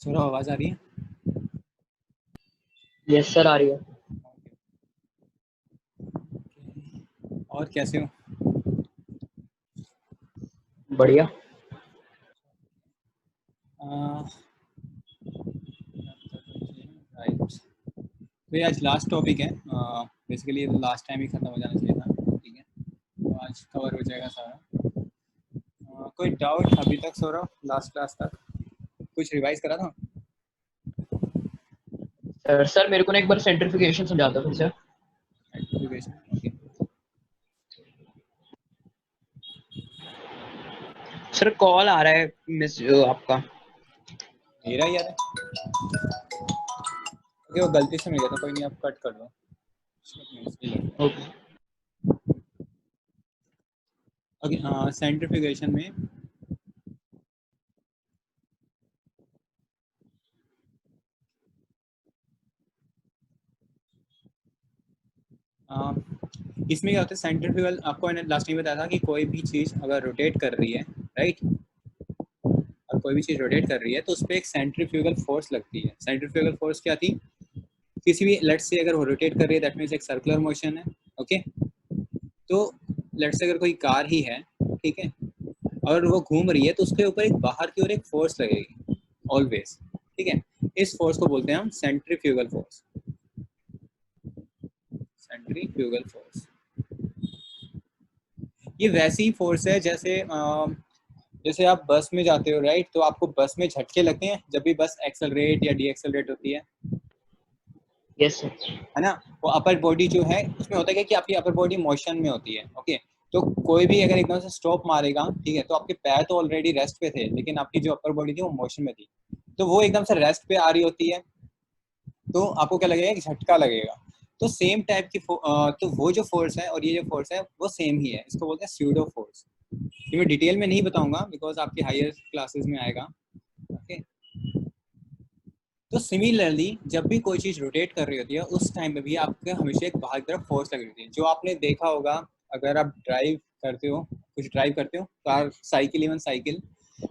सौरभ आवाज आ रही है? यस सर, आ रही है। और कैसे हो? बढ़िया। राइट, तो ये आज लास्ट टॉपिक है। बेसिकली लास्ट टाइम ही खत्म हो जाना चाहिए था, ठीक है, तो आज कवर हो जाएगा सारा। कोई डाउट अभी तक सौरभ, लास्ट क्लास तक कुछ रिवाइज करा था? सर मेरे को ना एक बार सेंट्रिफिकेशन समझा दो फिर से। Centrifugation, okay. सर कॉल आ रहा है मिस आपका। मेरा ही यार है, ओके, वो गलती से मिल गया था, कोई नहीं, आप कट कर दो। ओके। ओके, सेंट्रीफ्यूगेशन में इसमें क्या होता है, सेंट्रीफ्यूगल, आपको मैंने लास्ट टाइम बताया था कि कोई भी चीज़ अगर रोटेट कर रही है, राइट, और कोई भी चीज़ रोटेट कर रही है तो उस पर एक सेंट्रीफ्यूगल फोर्स लगती है। सेंट्रीफ्यूगल फोर्स क्या थी? किसी भी, लेट्स से अगर वो रोटेट कर रही है, दैट मीन्स एक सर्कुलर मोशन है, ओके। तो लेट्स से अगर कोई कार ही है, ठीक है, और वो घूम रही है तो उसके ऊपर एक बाहर की ओर एक फोर्स लगेगी ऑलवेज, ठीक है। इस फोर्स को बोलते हैं हम सेंट्रीफ्यूगल फोर्स। सेंट्रीफ्यूगल फोर्स ये वैसी फोर्स है जैसे जैसे आप बस में जाते हो, राइट, तो आपको बस में झटके लगते हैं जब भी बस एक्सेलरेट या डी एक्सेलरेट होती है यस सर। है ना। वो अपर बॉडी जो है उसमें होता है कि आपकी अपर बॉडी मोशन में होती है, ओके। तो कोई भी अगर एकदम से स्टॉप मारेगा, ठीक है, तो आपके पैर तो ऑलरेडी रेस्ट पे थे, लेकिन आपकी जो अपर बॉडी थी वो मोशन में थी, तो वो एकदम से रेस्ट पे आ रही होती है, तो आपको क्या लगेगा, एक झटका लगेगा। तो सेम टाइप की तो वो जो फोर्स है और ये जो फोर्स है वो सेम ही है, इसको बोलते हैं स्यूडो फोर्स। ये मैं डिटेल में नहीं बताऊंगा बिकॉज आपकी हायर क्लासेस में आएगा, ओके। तो सिमिलरली जब भी कोई चीज़ रोटेट कर रही होती है उस टाइम में भी आपके हमेशा एक बाहर की तरफ फोर्स लगी होती है, जो आपने देखा होगा अगर आप ड्राइव करते हो, कुछ ड्राइव करते हो कार, साइकिल, इवन साइकिल,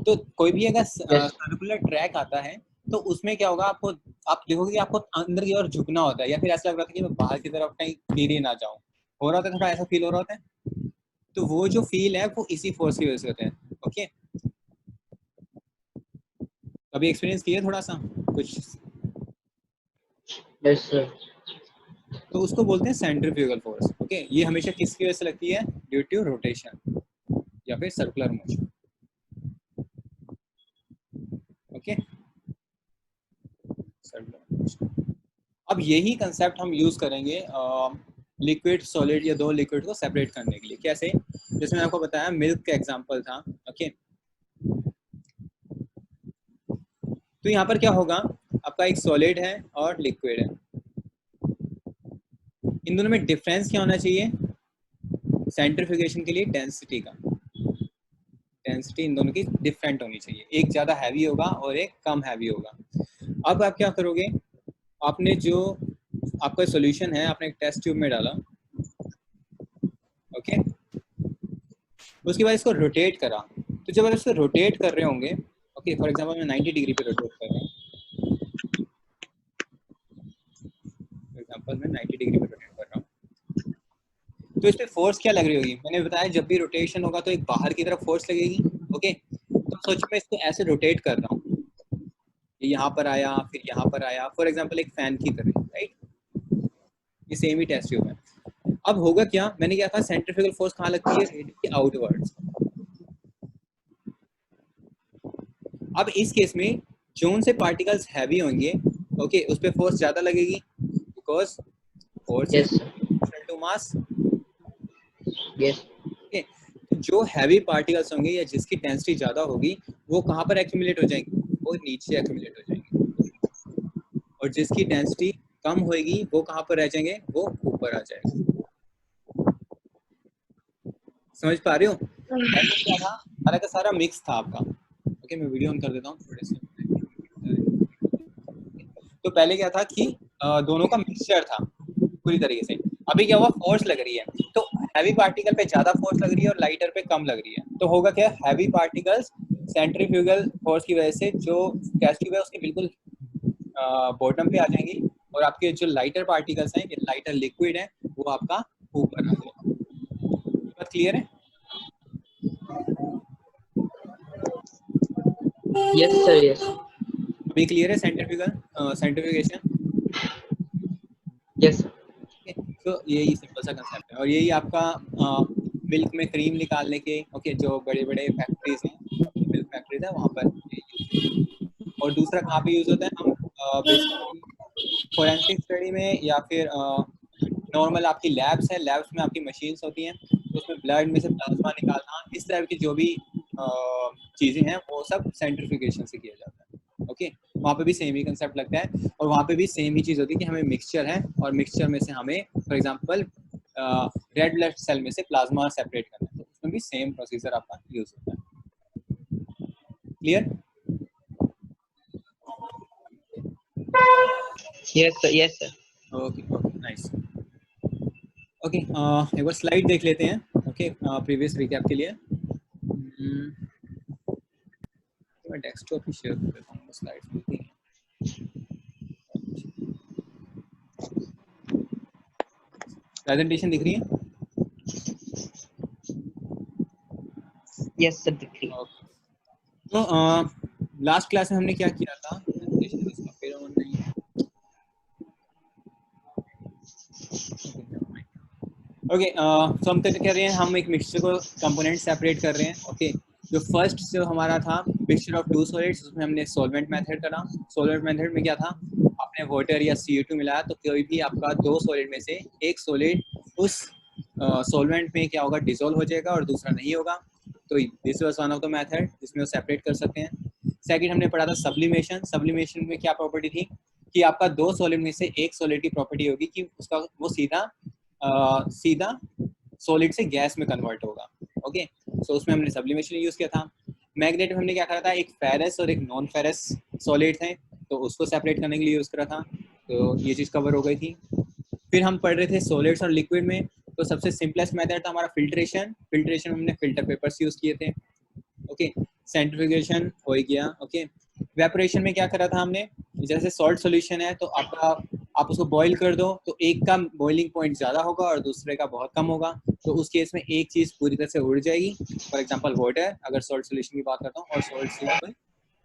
तो कोई भी अगर यस। सर्कुलर ट्रैक आता है तो उसमें क्या होगा, आपको, आप देखोगे कि आपको अंदर की ओर झुकना होता है, या फिर ऐसा लग रहा था कि मैं बाहर की तरफ कहीं गिर ही ना जाऊं, हो रहा था, थोड़ा ऐसा फील हो रहा होता है। तो वो जो फील है वो इसी फोर्स की वजह से होता है, ओके। अभी एक्सपीरियंस किया थोड़ा सा कुछ, यस सर। तो उसको बोलते हैं सेंट्रीफ्यूगल फोर्स, ओके। ये हमेशा किसकी वजह से लगती है? ड्यू टू रोटेशन या फिर circular motion, okay, circular motion. अब यही कंसेप्ट हम यूज करेंगे लिक्विड सॉलिड या दो लिक्विड को सेपरेट करने के लिए। कैसे? जैसे मैंने आपको बताया मिल्क का एग्जांपल था, ओके। तो यहाँ पर क्या होगा, आपका एक सॉलिड है और लिक्विड है, इन दोनों में डिफरेंस क्या होना चाहिए? सेंट्रीफ्यूगेशन के लिए डेंसिटी का, डेंसिटी इन दोनों की डिफरेंट होनी चाहिए, एक ज़्यादा हैवी होगा और एक कम हैवी होगा। अब आप क्या करोगे, आपने जो आपका सॉल्यूशन है आपने एक टेस्ट ट्यूब में डाला, ओके, उसके बाद इसको रोटेट करा, तो जब आप इसको रोटेट कर रहे होंगे, ओके, फॉर एग्जांपल मैं 90 डिग्री पे रोटेट कर रहा हूँ, फॉर एग्जांपल मैं 90 डिग्री पे रोटेट कर रहा हूँ, तो इस पे फोर्स क्या लग रही होगी? मैंने बताया जब भी रोटेशन होगा तो एक बाहर की तरफ फोर्स लगेगी, ओके। तो सोचो मैं इसको ऐसे रोटेट कर रहा हूँ, ये यहाँ पर आया फिर यहाँ पर आया, फॉर एग्जांपल एक फैन की तरह, राइट, ये सेम ही टेस्ट ट्यूब है। अब होगा क्या, मैंने क्या कहा, सेंट्रीफ्यूगल फोर्स कहाँ लगती है? Radially outwards. अब इस केस में जोन से पार्टिकल्स हैवी होंगे, ओके, उस पर फोर्स ज्यादा लगेगी because force is yes sir. Proportional to mass, yes. Okay. जो हैवी पार्टिकल्स होंगे या जिसकी डेंसिटी ज्यादा होगी वो कहाँ पर एक्यूमुलेट हो जाएंगे? वो नीचे एक्यूमुलेट हो जाएंगे, और जिसकी डेंसिटी कम होगी वो कहाँ पर रह जाएंगे? वो ऊपर आ जाएंगे। समझ पा रहे हो? पहले क्या था, सारा का सारा मिक्स था आपका, ओके। मैं वीडियो ऑन कर देता हूँ थोड़े से। तो पहले क्या था कि दोनों का मिक्सचर था पूरी तरीके से। अभी क्या हुआ, फोर्स लग रही है, तो हैवी पार्टिकल पे ज्यादा फोर्स लग रही है और लाइटर पे कम लग रही है, तो होगा क्या, हैवी पार्टिकल्स सेंट्रीफ्यूगल फोर्स की वजह से जो टेस्ट ट्यूब है उसके बिल्कुल बॉटम पे आ जाएंगी और आपके जो लाइटर पार्टिकल्स हैं, ये लाइटर लिक्विड है, वो आपका ऊपर आ जाएगा। बात क्लियर है? यस सर, यस अभी क्लियर है सेंट्रीफ्यूगेशन? यस। तो यही सिंपल सा कंसेप्ट है और यही आपका मिल्क में क्रीम निकालने के जो बड़े बड़े फैक्ट्रीज हैं, मिल्क फैक्ट्रीज है, वहाँ पर और दूसरा कहाँ पे यूज होता है, हम बेसिकली फोरेंसिक स्टडी में या फिर नॉर्मल आपकी लैब्स है, लैब्स में आपकी मशीन्स होती हैं, तो उसमें ब्लड में से प्लाज्मा निकालना, इस तरह की जो भी चीज़ें हैं वो सब सेंट्रीफ्यूगेशन से किया जाता है। ओके, वहाँ पे भी सेम ही कंसेप्ट लगता है और वहाँ पे भी सेम ही चीज़ होती है कि हमें मिक्सचर है और मिक्सचर में से हमें for example red blood cell में से प्लाज्मा सेपरेट करना है, तो उसमें भी सेम प्रोसीजर आपका यूज होता है। Clear? Yes sir, yes sir. Okay okay, nice. Okay, एक बार स्लाइड देख लेते हैं। ओके, प्रीवियस रिकैप के लिए मैं डेस्कटॉप ही शेयर कर देता हूँ, स्लाइड्स मिलती हैं। प्रेजेंटेशन दिख रही है? यस सर, दिख रही है। तो लास्ट क्लास में हमने क्या किया था? प्रेजेंटेशन इसका फिर ऑन नहीं है। ओके, तो हम क्या कर रहे हैं, हम एक मिक्सचर को कंपोनेंट सेपरेट कर रहे हैं। ओके, जो फर्स्ट जो हमारा था मिक्सचर ऑफ टू सॉलिड्स, उसमें हमने सॉल्वेंट मेथड करा। सॉल्वेंट मेथड में क्या था, आपने वाटर या CO2 मिलाया तो कोई भी आपका दो सॉलिड में से एक सॉलिड उस सॉल्वेंट में क्या होगा, डिसॉल्व हो जाएगा और दूसरा नहीं होगा। तो this was one of the method जिसमें वो सेपरेट कर सकते हैं। सेकंड हमने पढ़ा था सब्लिमेशन। सब्लिमेशन में क्या प्रॉपर्टी थी कि आपका दो सॉलिड में से एक सॉलिड की प्रॉपर्टी होगी कि उसका वो सीधा सॉलिड से गैस में कन्वर्ट होगा। ओके, सो उसमें हमने सब्लिमेशन यूज किया था। मैग्नेट में हमने क्या करा था, एक फेरस और एक नॉन फेरस सॉलिड थे, तो उसको सेपरेट करने के लिए यूज करा था। तो ये चीज कवर हो गई थी। फिर हम पढ़ रहे थे सॉलिड्स और लिक्विड में, तो सबसे सिंपलेस्ट मेथड था हमारा फिल्ट्रेशन। फिल्ट्रेशन में हमने फिल्टर पेपर्स यूज किए थे। ओके, सेंट्रीफ्यूगेशन हो ही गया। ओके, वेपोरेशन में क्या करा था हमने, जैसे सॉल्ट सॉल्यूशन है तो आप उसको बॉईल कर दो तो एक का बॉइलिंग पॉइंट ज़्यादा होगा और दूसरे का बहुत कम होगा, तो उस केस में एक चीज़ पूरी तरह से उड़ जाएगी। फॉर एग्जांपल वाटर, अगर सॉल्ट सॉल्यूशन की बात करता हूँ, और सॉल्ट सिंपल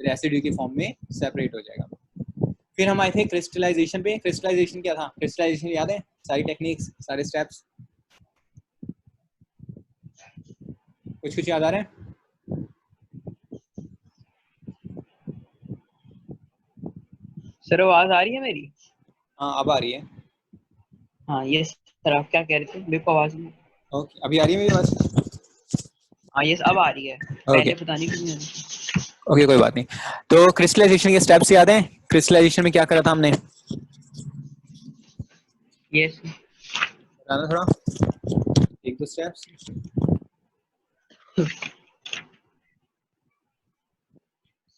रेसिड्यू की फॉर्म में सेपरेट हो जाएगा। फिर हम आए थे क्रिस्टलाइजेशन पे। क्रिस्टलाइजेशन क्या था, क्रिस्टलाइजेशन याद है, सारी टेक्निक्स, सारे स्टेप्स, कुछ याद आ रहा है? सर आवाज आ रही है मेरी? हाँ, अब आ रही है। हाँ यस सर, आप क्या कह रहे थे? मेरे को आवाज नहीं। ओके, अभी आ रही है मेरी आवाज? हाँ यस, अब आ रही है, ओके पहले पता नहीं क्यों नहीं आ रही। ओके, कोई बात नहीं। तो क्रिस्टलाइजेशन के स्टेप्स याद हैं? क्रिस्टलाइजेशन में क्या करा था हमने, यस बताना थोड़ा एक दो स्टेप्स।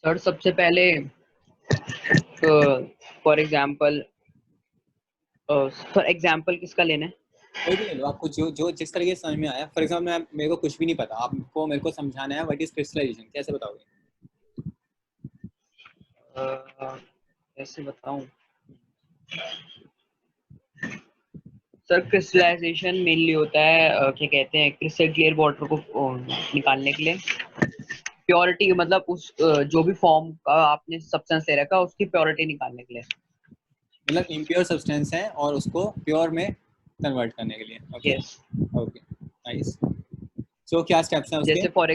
सर, सबसे पहले फॉर एग्जांपल किसका लेना है? कोई भी ले लो, आपको जो जो जिस तरीके से समझ में आया। फॉर एग्जाम्पल मेरे को कुछ भी नहीं पता, आपको मेरे को समझाना है व्हाट इज क्रिस्टलाइजेशन, कैसे बताओगे? कैसे बताऊं सर? क्रिस्टलाइजेशन मेनली होता है क्या कहते हैं, क्रिस्टल क्लियर वाटर को निकालने के लिए। प्योरिटी मतलब उस जो भी फॉर्म का आपने सब्सटेंस ले रखा है उसकी प्योरिटी निकालने के लिए। मतलब इम्प्योर सब्सटेंस है और उसको प्योर में कन्वर्ट करने के लिए। Okay yes, okay, nice. So क्या स्टेप्स हैं उसके? जैसे फॉर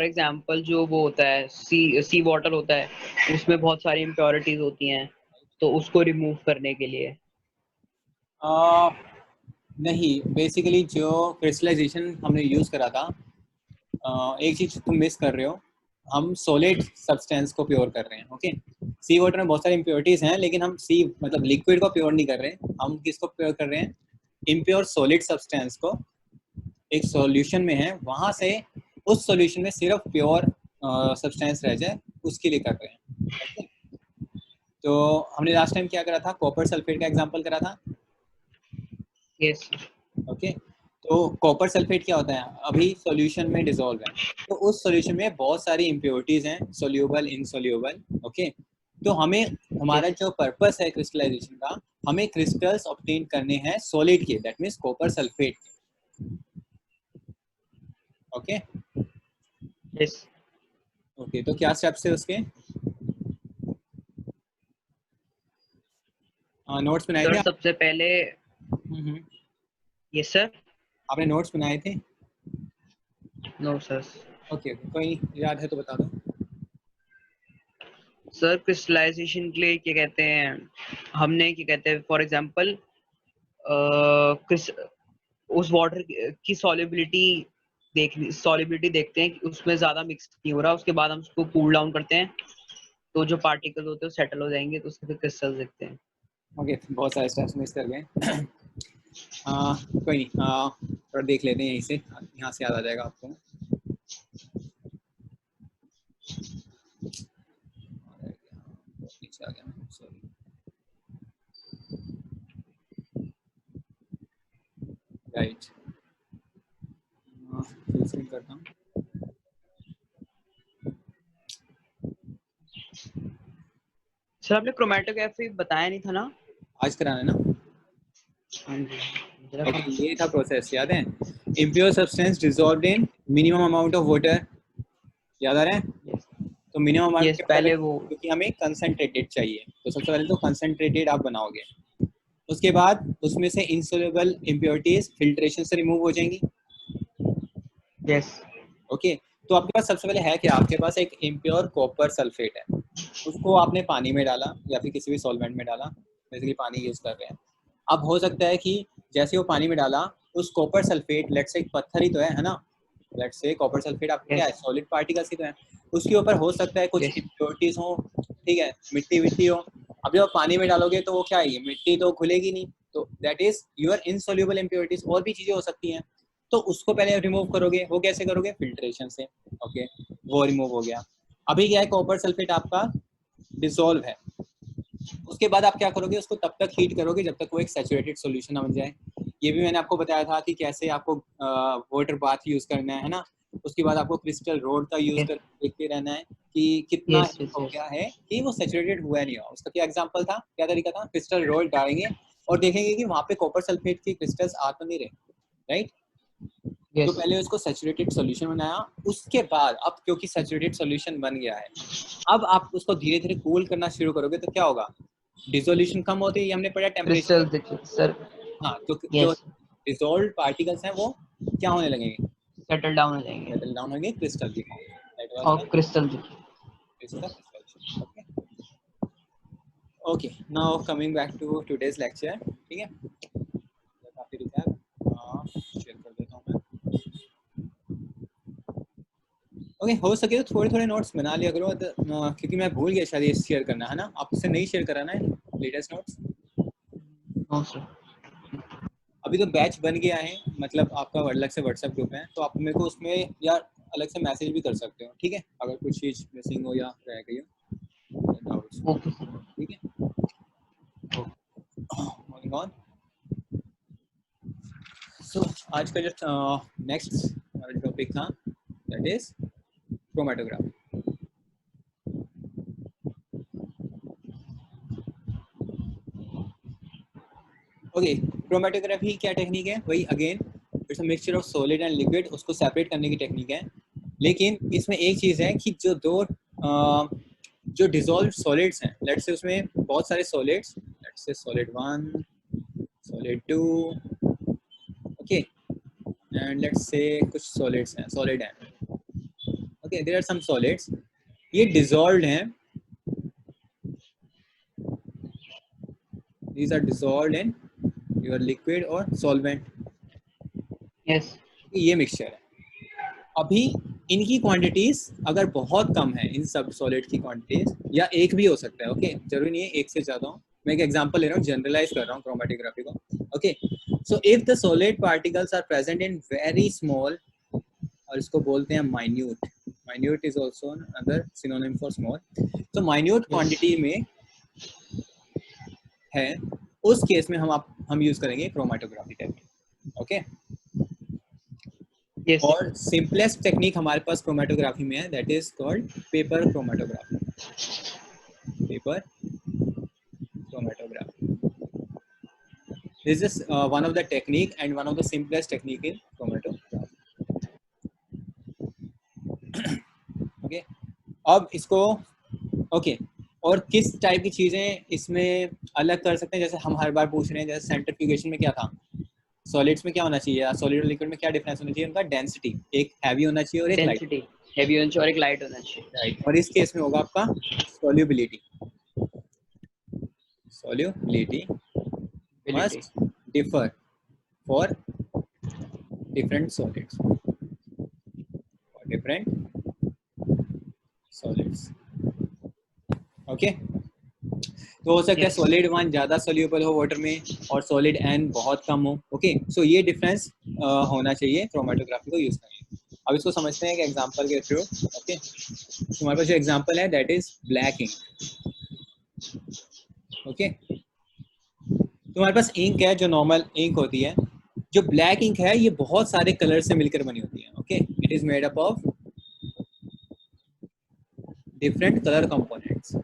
एग्जांपल जो वो होता है सी वाटर होता है, उसमें बहुत सारी इम्प्योरिटीज होती हैं, तो उसको रिमूव करने के लिए। नहीं, बेसिकली जो क्रिस्टलाइजेशन हमने यूज करा था, एक चीज तुम मिस कर रहे हो, हम सॉलिड सब्सटेंस को प्योर कर रहे हैं। ओके, सी वाटर में बहुत सारी इम्प्योरिटीज हैं, लेकिन हम सी मतलब लिक्विड को प्योर नहीं कर रहे हैं, हम किसको प्योर कर रहे हैं, इम्प्योर सॉलिड सब्सटेंस को। एक सॉल्यूशन में है, वहां से उस सॉल्यूशन में सिर्फ प्योर सब्सटेंस रह जाए, उसके लिए कर रहे हैं। okay? तो हमने लास्ट टाइम क्या करा था, कॉपर सल्फेट का एग्जांपल करा था। यस ओके, तो कॉपर सल्फेट क्या होता है, अभी सॉल्यूशन में डिसॉल्व है, तो उस सॉल्यूशन में बहुत सारी इम्प्योरिटीज हैं, सोल्यूबल, इनसोल्यूबल। ओके, तो हमें, हमारा यस जो पर्पस है क्रिस्टलाइजेशन का, हमें क्रिस्टल्स ऑब्टेन करने हैं सॉलिड के, दैट मींस कॉपर सल्फेट के। ओके यस ओके, तो क्या स्टेप्स है उसके, नोट्स बनाए सर थे आप? सबसे पहले हम्म। यस सर आपने नोट्स बनाए थे? नो सर ओके ओके, कोई नहीं, याद है तो बता दो। सर क्रिस्टलाइजेशन के लिए क्या कहते हैं, हमने क्या कहते हैं फॉर एग्जांपल उस वाटर की सॉलिबिलिटी देखते हैं कि उसमें ज्यादा मिक्स नहीं हो रहा, उसके बाद हम उसको कूल डाउन करते हैं, तो जो पार्टिकल्स होते हैं वो सेटल हो जाएंगे, तो उसके फिर क्रिस्टल्स देखते हैं। ओके, बहुत सारे स्टेप्स मिस कर गए। कोई नहीं, थोड़ा देख लेते हैं यहीं से, यहाँ से याद आ जाएगा आपको। नीचे आ गया मैं, सॉरी। राइट, फुल स्क्रीन करता हूँ। सर आपने क्रोमेटोग्राफी बताया नहीं था ना? आज कराना है ना? हाँ जी, मुझे लगा। ओके, ये था प्रोसेस, याद है? Impure substance dissolved in minimum amount of water, याद आ रहा है? यस तो मिनिमम अमाउंट यस के मतलब है पहले वो क्योंकि हमें कंसंट्रेटेड चाहिए, तो सबसे पहले तो कंसंट्रेटेड आप बनाओगे, उसके बाद उसमें से इनसोल्युबल इम्प्योरिटीज फिल्ट्रेशन से रिमूव हो जाएंगी। यस ओके, तो आपके पास सबसे पहले है क्या, आपके पास एक इम्प्योर कॉपर सल्फेट है, उसको आपने पानी में डाला या फिर किसी भी सॉल्वेंट में डाला, बेसिकली पानी यूज कर रहे हैं। अब हो सकता है कि जैसे वो पानी में डाला, उस कॉपर सल्फेट, लेट्स से एक पत्थर ही तो है ना, लेट्स से कॉपर सल्फेट आपका क्या यस है, सॉलिड पार्टिकल्स ही तो है, उसके ऊपर हो सकता है कुछ यस इम्प्योरिटीज हो, ठीक है, मिट्टी विट्टी हो। अब जब आप पानी में डालोगे तो वो क्या है, मिट्टी तो खुलेगी नहीं, तो that is your insoluble impurities, और भी चीजें हो सकती हैं, तो उसको पहले रिमूव करोगे, वो कैसे करोगे, फिल्ट्रेशन से। ओके, वो रिमूव हो गया। अभी क्या है, कॉपर सल्फेट आपका डिसॉल्व है, उसके बाद आप क्या करोगे, उसको तब तक हीट करोगे जब तक वो एक सैचुरेटेड सॉल्यूशन बन जाए। ये भी मैंने आपको बताया था कि कैसे आपको वाटर बाथ यूज करना है ना। उसके बाद आपको क्रिस्टल रोड का यूज कर देखते रहना है कि कितना यस हीट यस हो यस गया है कि वो सैचुरेटेड हुआ नहीं हुआ। उसका क्या एग्जांपल था, क्या तरीका था, क्रिस्टल रोड डालेंगे और देखेंगे कि वहां पे कॉपर सल्फेट के क्रिस्टल्स आ तो नहीं रहे, राइट। तो यस पहले उसको सैचुरेटेड सॉल्यूशन बनाया, उसके बाद अब क्योंकि सैचुरेटेड सॉल्यूशन बन गया है, अब आप उसको धीरे धीरे कूल करना शुरू करोगे तो क्या होगा, डिसोल्यूशन कम होती है, ये हमने पढ़ा टेम्परेचर। क्रिस्टल देखिए सर। हाँ, तो जो यस डिसॉल्व पार्टिकल्स हैं वो क्या होने लगेंगे, सेटल डाउन हो जाएंगे सेटल डाउन होंगे क्रिस्टल की फॉर्म। दैट वाज और द क्रिस्टल देखिए। Crystallisation. Okay okay, now coming back to today's lecture, ठीक है। काफी रिकैप शेयर कर देता हूँ मैं। ओके, हो सके तो थोड़े थोड़े नोट्स बना लिया करो, तो, क्योंकि मैं भूल गया शायद ये शेयर करना, है ना, आपसे नहीं शेयर करा ना लेटेस्ट नोट्स। No sir. अभी तो बैच बन गया है, मतलब आपका अलग से व्हाट्सएप ग्रुप है, तो आप मेरे को उसमें या अलग से मैसेज भी कर सकते हो, ठीक है, अगर कुछ चीज़ मिसिंग हो या रह गई हो डाउट्स, ओके सर। ठीक है। मूविंग ऑन, सो आज का जो नेक्स्ट टॉपिक था that is chromatography. Okay, chromatography क्या टेक्निक है, वही again it's a mixture of solid and liquid, उसको सेपरेट करने की टेक्निक है। लेकिन इसमें एक चीज़ है कि जो दो जो डिसॉल्व सॉलिड्स हैं, लेट्स से उसमें बहुत सारे solids, let's say solid 1, solid 2, okay, and let's say कुछ सॉलिड्स हैं, सॉलिड हैं, okay, there are some solids, ये डिसॉल्व्ड हैं, these are dissolved in your liquid और सॉल्वेंट, यस ये मिक्सचर है। अभी इनकी क्वांटिटीज अगर बहुत कम है, इन सब सॉलिड की क्वांटिटीज, या एक भी हो सकता है, ओके, जरूरी नहीं है एक से ज्यादा हो, मैं एक एग्जांपल ले रहा हूँ, जनरलाइज कर रहा हूँ क्रोमेटोग्राफी को, okay. So if the solid particles are present in very small, और इसको बोलते हैं minute, minute is also another synonym for small, तो माइन्यूट यस क्वांटिटी में है, उस केस में हम यूज करेंगे क्रोमेटोग्राफी टेक्निक, ओके। यस और सिंपलेस्ट टेक्निक हमारे पास क्रोमेटोग्राफी में है, that is called paper chromatography. Paper chromatography, this is one of the technique and one of the simplest technique in chromatography. Okay अब इसको ओके और किस टाइप की चीजें इसमें अलग कर सकते हैं, जैसे हम हर बार पूछ रहे हैं, जैसे सेंट्रीफ्यूगेशन में क्या था, सॉलिड्स में क्या होना चाहिए, सॉलिड और लिक्विड में क्या डिफरेंस होना चाहिए, उनका डेंसिटी, एक हैवी होना चाहिए और एक लाइट। डेंसिटी हैवी होना चाहिए और एक लाइट होना चाहिए। राइट, और इस केस में होगा आपका सॉल्युबिलिटी। सॉल्युबिलिटी बिलिटी। Must differ for different solids, for different solids. Okay, तो हो सकता है Yes. सॉलिड 1 ज्यादा सोल्यूबल हो वाटर में और सॉलिड n बहुत कम हो। ओके, सो ये डिफरेंस होना चाहिए क्रोमेटोग्राफी को यूज करने। अब इसको समझते हैं एक एग्जांपल के थ्रू। ओके, हमारे पास जो एग्जांपल है that is black ink. Okay, तो हमारे पास इंक है जो नॉर्मल इंक होती है। जो ब्लैक इंक है ये बहुत सारे कलर से मिलकर बनी होती है। Okay, it is made up of different colour components.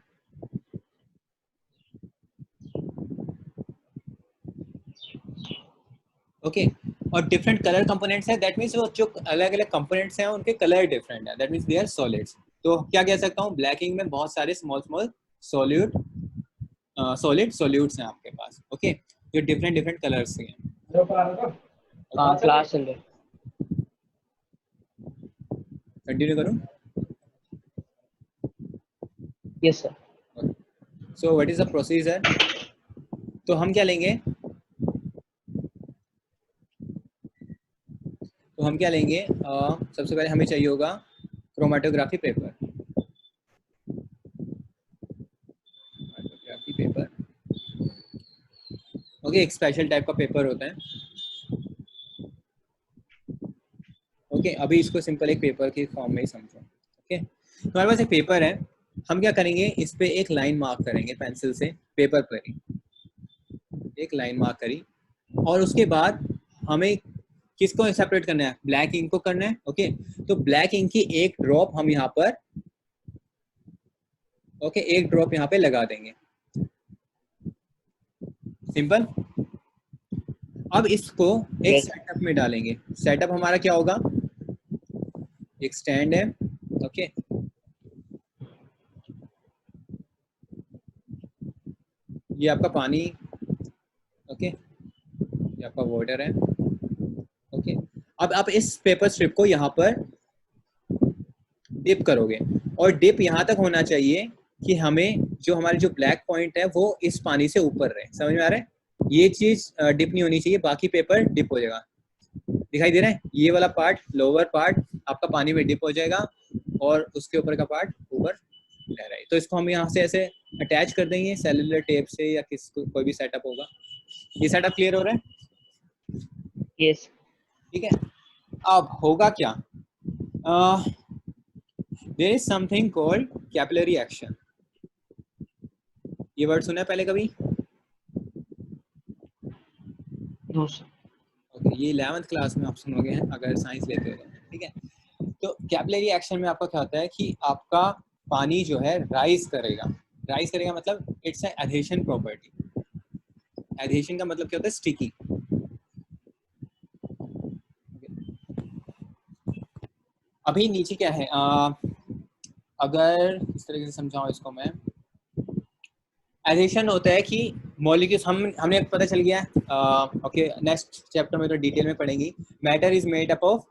Okay, और डिफरेंट कलर कंपोनेंट्स है, दैट मीन्स वो जो अलग अलग कंपोनेंट्स हैं उनके कलर डिफरेंट है, that means they are solids. तो क्या कह सकता हूँ, ब्लैक इंक में बहुत सारे स्मॉल स्मॉल सॉल्यूट सॉल्यूट्स हैं आपके पास। ओके, जो डिफरेंट डिफरेंट कलर्स के हैं। हाँ क्लास चल रहा कंटिन्यू करूँ? है। Yes sir. So what is the procedure? तो हम क्या लेंगे, सबसे पहले हमें चाहिए होगा chromatography paper. Chromatography paper, okay, एक स्पेशल टाइप का पेपर होता है। ओके, अभी इसको सिंपल एक पेपर के फॉर्म में ही समझो। ओके, तो हमारे पास एक पेपर है, हम क्या करेंगे, इस पे एक लाइन मार्क करेंगे पेंसिल से, पेपर पर ही एक लाइन मार्क करी, और उसके बाद हमें किसको सेपरेट करना है, ब्लैक इंक को करना है। ओके, तो ब्लैक इंक की एक ड्रॉप हम यहाँ पर, ओके, एक ड्रॉप यहाँ पे लगा देंगे, सिंपल। अब इसको एक यस सेटअप में डालेंगे। सेटअप हमारा क्या होगा, एक स्टैंड है। ओके, ये आपका पानी, ओके, ये आपका वाटर है। ओके, अब आप इस पेपर स्ट्रिप को यहाँ पर डिप करोगे, और डिप यहाँ तक होना चाहिए कि हमें जो हमारे जो ब्लैक पॉइंट है वो इस पानी से ऊपर रहे। समझ में आ रहा है? ये चीज डिप नहीं होनी चाहिए, बाकी पेपर डिप हो जाएगा। दिखाई दे रहा है? ये वाला पार्ट, लोअर पार्ट आपका पानी में डिप हो जाएगा और उसके ऊपर का पार्ट ऊपर रह रहा है। तो इसको हम यहाँ से ऐसे अटैच कर देंगे सेलुलर टेप से, या कोई भी सेटअप होगा। ये सेटअप क्लियर हो रहा है? यस। ठीक है, अब होगा क्या, there is something called capillary action. ये वर्ड सुना है पहले कभी? No sir. ओके, ये 11th क्लास में आप सुनोगे अगर साइंस लेते हो तो। ठीक है, तो कैपिलरी एक्शन में आपका क्या होता है कि आपका पानी जो है राइज करेगा। राइज करेगा मतलब इट्स एडहेशन प्रॉपर्टी। एडहेशन का मतलब क्या होता है, स्टिकी। अभी नीचे क्या है, अगर इस तरीके से समझाऊं इसको मैं, एडहेशन होता है कि मॉलिक्यूल्स, हमें पता चल गया। ओके, नेक्स्ट चैप्टर में तो डिटेल में पढ़ेंगे। Matter is made up of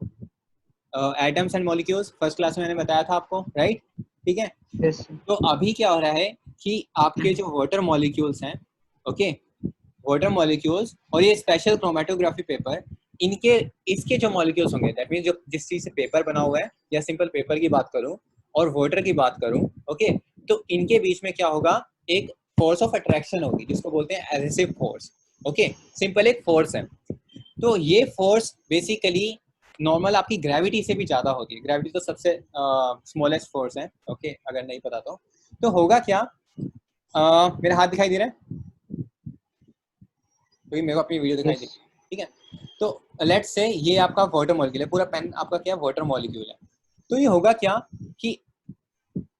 atoms and molecules, first class में मैंने बताया था आपको, राइट? ठीक है, यस तो अभी क्या हो रहा है कि आपके जो वाटर मॉलिक्यूल्स हैं, ओके, वाटर मॉलिक्यूल्स और ये स्पेशल क्रोमेटोग्राफी पेपर, इनके इसके जो मॉलिक्यूल्स होंगे, दैट मीन जो जिस चीज से पेपर बना हुआ है, या सिंपल पेपर की बात करूं और वाटर की बात करूं, ओके, तो इनके बीच में क्या होगा, एक फोर्स ऑफ अट्रैक्शन होगी जिसको बोलते हैं एडहेसिव फोर्स। ओके, सिंपल एक फोर्स है। तो ये फोर्स बेसिकली नॉर्मल आपकी ग्रेविटी से भी ज्यादा होती है। ग्रेविटी तो सबसे स्मॉलेस्ट फोर्स है। ओके, अगर नहीं पता तो होगा क्या, मेरा हाथ दिखाई दे रहा है? क्योंकि मेरे को अपनी वीडियो दिखाई दे यस रही है। ठीक है, तो लेट्स से ये आपका वाटर मॉलिक्यूल है, पूरा पेन आपका क्या वाटर मॉलिक्यूल है। तो ये होगा क्या कि,